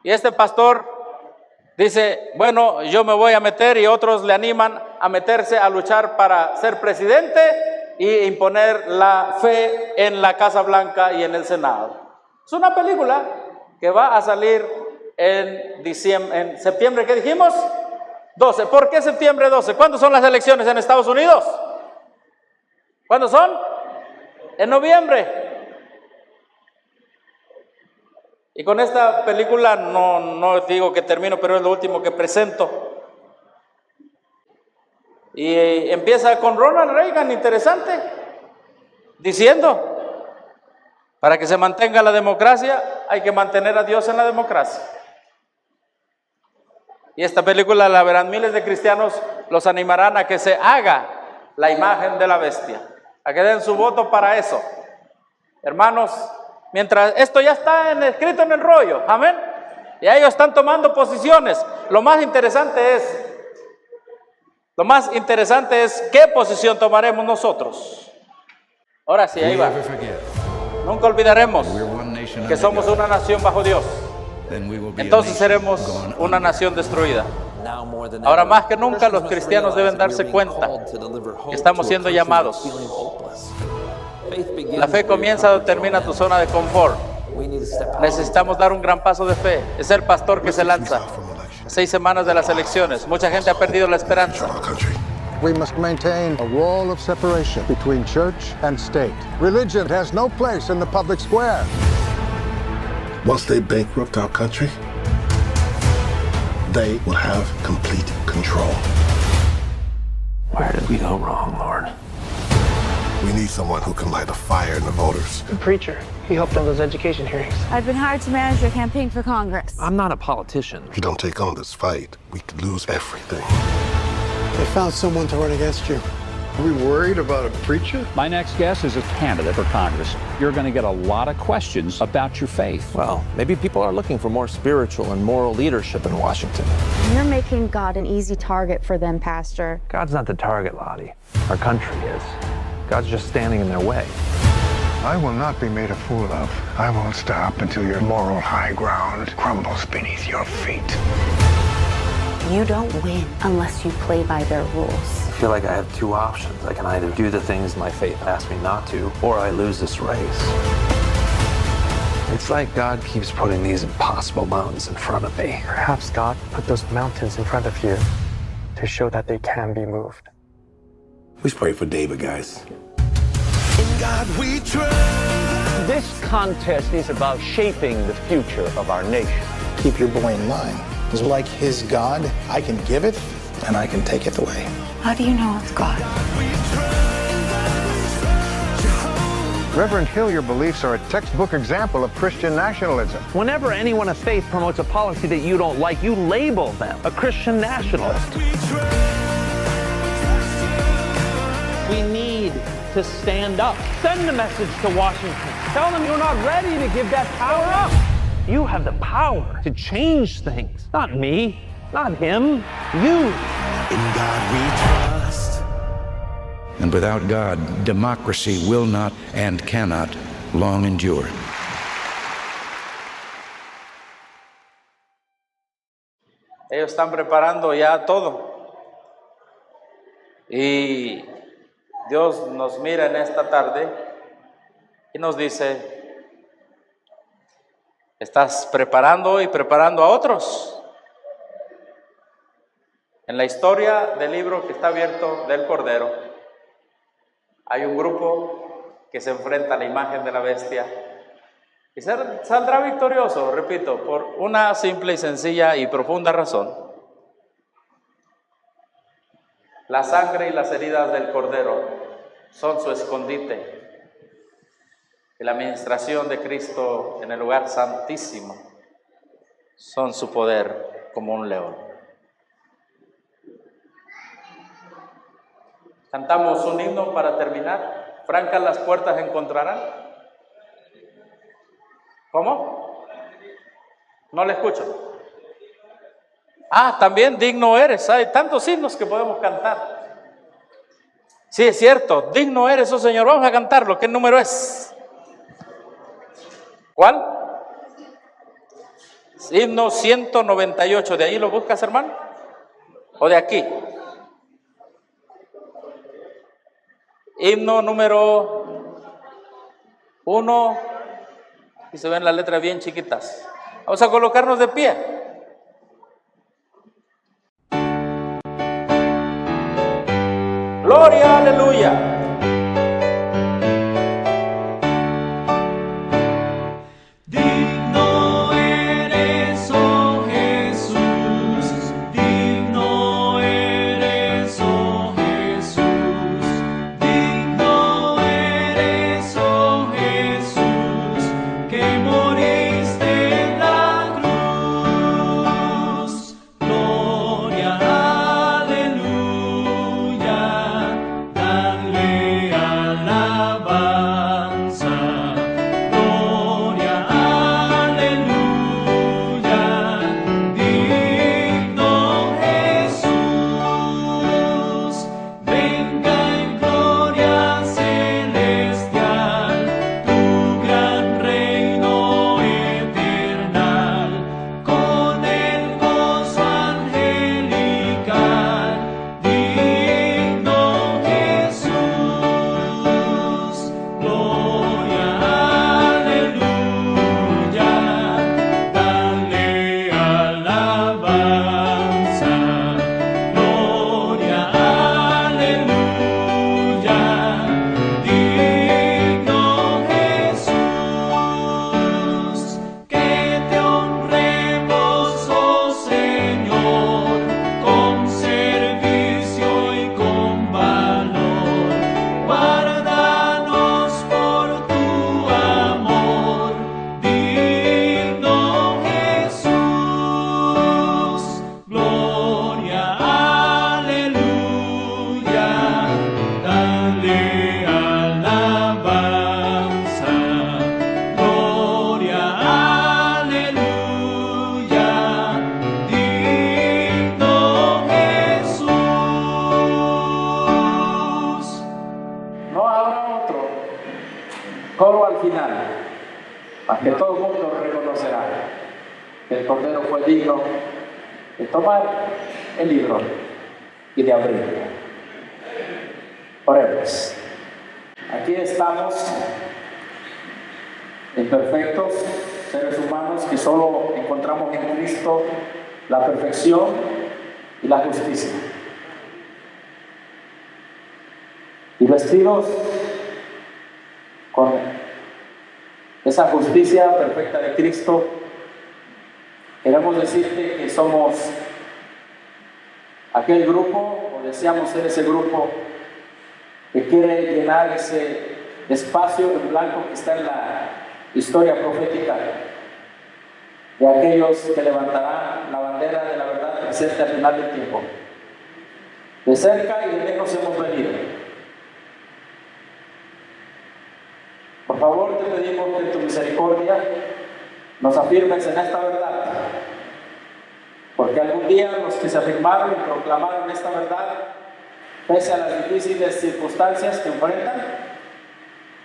Y este pastor dice, bueno, yo me voy a meter, y otros le animan a meterse a luchar para ser presidente e imponer la fe en la Casa Blanca y en el Senado. Es una película que va a salir en septiembre, ¿qué dijimos? 12. ¿Por qué septiembre 12? ¿Cuándo son las elecciones en Estados Unidos? ¿Cuándo son? En noviembre. Y con esta película no digo que termino, pero es lo último que presento. Y empieza con Ronald Reagan, interesante, diciendo, para que se mantenga la democracia, hay que mantener a Dios en la democracia. Y esta película la verán miles de cristianos, los animarán a que se haga la imagen de la bestia, a que den su voto para eso. Hermanos, mientras esto ya está escrito en el rollo, amén, y ellos están tomando posiciones, lo más interesante es qué posición tomaremos nosotros. Ahora sí, ahí va. Nunca olvidaremos que somos una nación bajo Dios. Entonces seremos una nación destruida. Ahora más que nunca los cristianos deben darse cuenta que estamos siendo llamados. La fe comienza o termina tu zona de confort. Necesitamos dar un gran paso de fe. Es el pastor que se lanza. 6 semanas de las elecciones. Mucha gente ha perdido la esperanza. We must maintain a wall of separation between church and state. Religion has no place in the public square. Once they bankrupt our country, they will have complete control. Where did we go wrong, Lord? We need someone who can light a fire in the voters. The preacher. He helped on those education hearings. I've been hired to manage your campaign for Congress. I'm not a politician. If you don't take on this fight, we could lose everything. They found someone to run against you. Are we worried about a preacher? My next guest is a candidate for Congress. You're going to get a lot of questions about your faith. Well, maybe people are looking for more spiritual and moral leadership in Washington. You're making God an easy target for them, Pastor. God's not the target, Lottie. Our country is. God's just standing in their way. I will not be made a fool of. I won't stop until your moral high ground crumbles beneath your feet. You don't win unless you play by their rules. I feel like I have two options. I can either do the things my faith asks me not to, or I lose this race. It's like God keeps putting these impossible mountains in front of me. Perhaps God put those mountains in front of you to show that they can be moved. Let's pray for David, guys. In God we trust. This contest is about shaping the future of our nation. Keep your boy in line. Because like his God, I can give it and I can take it away. How do you know it's God? Reverend Hill, your beliefs are a textbook example of Christian nationalism. Whenever anyone of faith promotes a policy that you don't like, you label them a Christian nationalist. We need to stand up. Send the message to Washington. Tell them you're not ready to give that power up. You have the power to change things. Not me, not him, you. In God we trust. And without God, democracy will not and cannot long endure. Ellos están preparando ya todo. Y Dios nos mira en esta tarde y nos dice, ¿estás preparando y preparando a otros? En la historia del libro que está abierto del Cordero, hay un grupo que se enfrenta a la imagen de la bestia y saldrá victorioso, repito, por una simple y sencilla y profunda razón. La sangre y las heridas del Cordero son su escondite. Y la administración de Cristo en el lugar santísimo son su poder como un león. Cantamos un himno para terminar. Francas las puertas encontrarán. ¿Cómo? No le escucho. También digno eres. Hay tantos himnos que podemos cantar. Sí, es cierto. Digno eres, oh Señor. Vamos a cantarlo. ¿Qué número es? ¿Cuál? Himno 198. ¿De ahí lo buscas, hermano? ¿O de aquí? Himno número 1. Y se ven las letras bien chiquitas. Vamos a colocarnos de pie. Gloria, aleluya. Que moriste en la cruz. Mas que todo el mundo reconocerá que el Cordero fue digno de tomar el libro y de abrirlo. Oremos. Aquí estamos, imperfectos, seres humanos que solo encontramos en Cristo la perfección y la justicia. Y vestidos con esa justicia perfecta de Cristo, queremos decirte que somos aquel grupo, o deseamos ser ese grupo, que quiere llenar ese espacio en blanco que está en la historia profética de aquellos que levantarán la bandera de la verdad presente al final del tiempo. De cerca y de lejos hemos venido. Por favor, te pedimos que en tu misericordia nos afirmes en esta verdad, porque algún día los que se afirmaron y proclamaron esta verdad, pese a las difíciles circunstancias que enfrentan,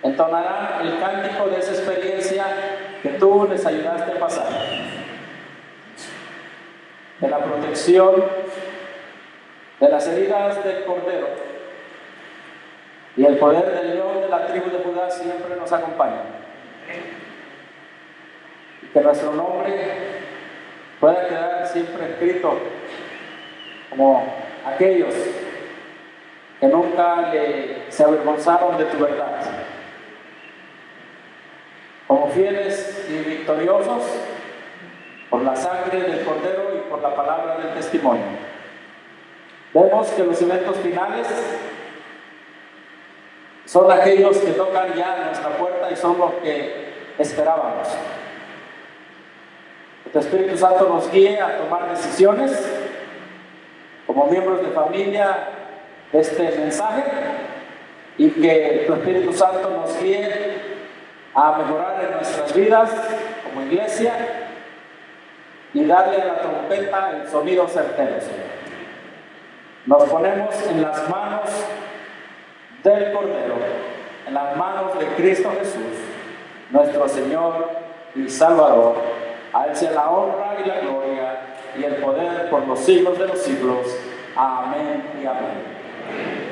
entonarán el cántico de esa experiencia que tú les ayudaste a pasar, de la protección, de las heridas del Cordero, y el poder del león de la tribu de Judá siempre nos acompaña. Y que nuestro nombre pueda quedar siempre escrito como aquellos que nunca se avergonzaron de tu verdad, como fieles y victoriosos por la sangre del Cordero y por la palabra del testimonio. Vemos que los eventos finales son aquellos que tocan ya a nuestra puerta y son los que esperábamos. Que tu Espíritu Santo nos guíe a tomar decisiones como miembros de familia de este mensaje, y que tu Espíritu Santo nos guíe a mejorar en nuestras vidas como iglesia y darle a la trompeta el sonido certero, Señor. Nos ponemos en las manos del Cordero, en las manos de Cristo Jesús, nuestro Señor y Salvador. A Él sea la honra y la gloria y el poder por los siglos de los siglos. Amén y amén.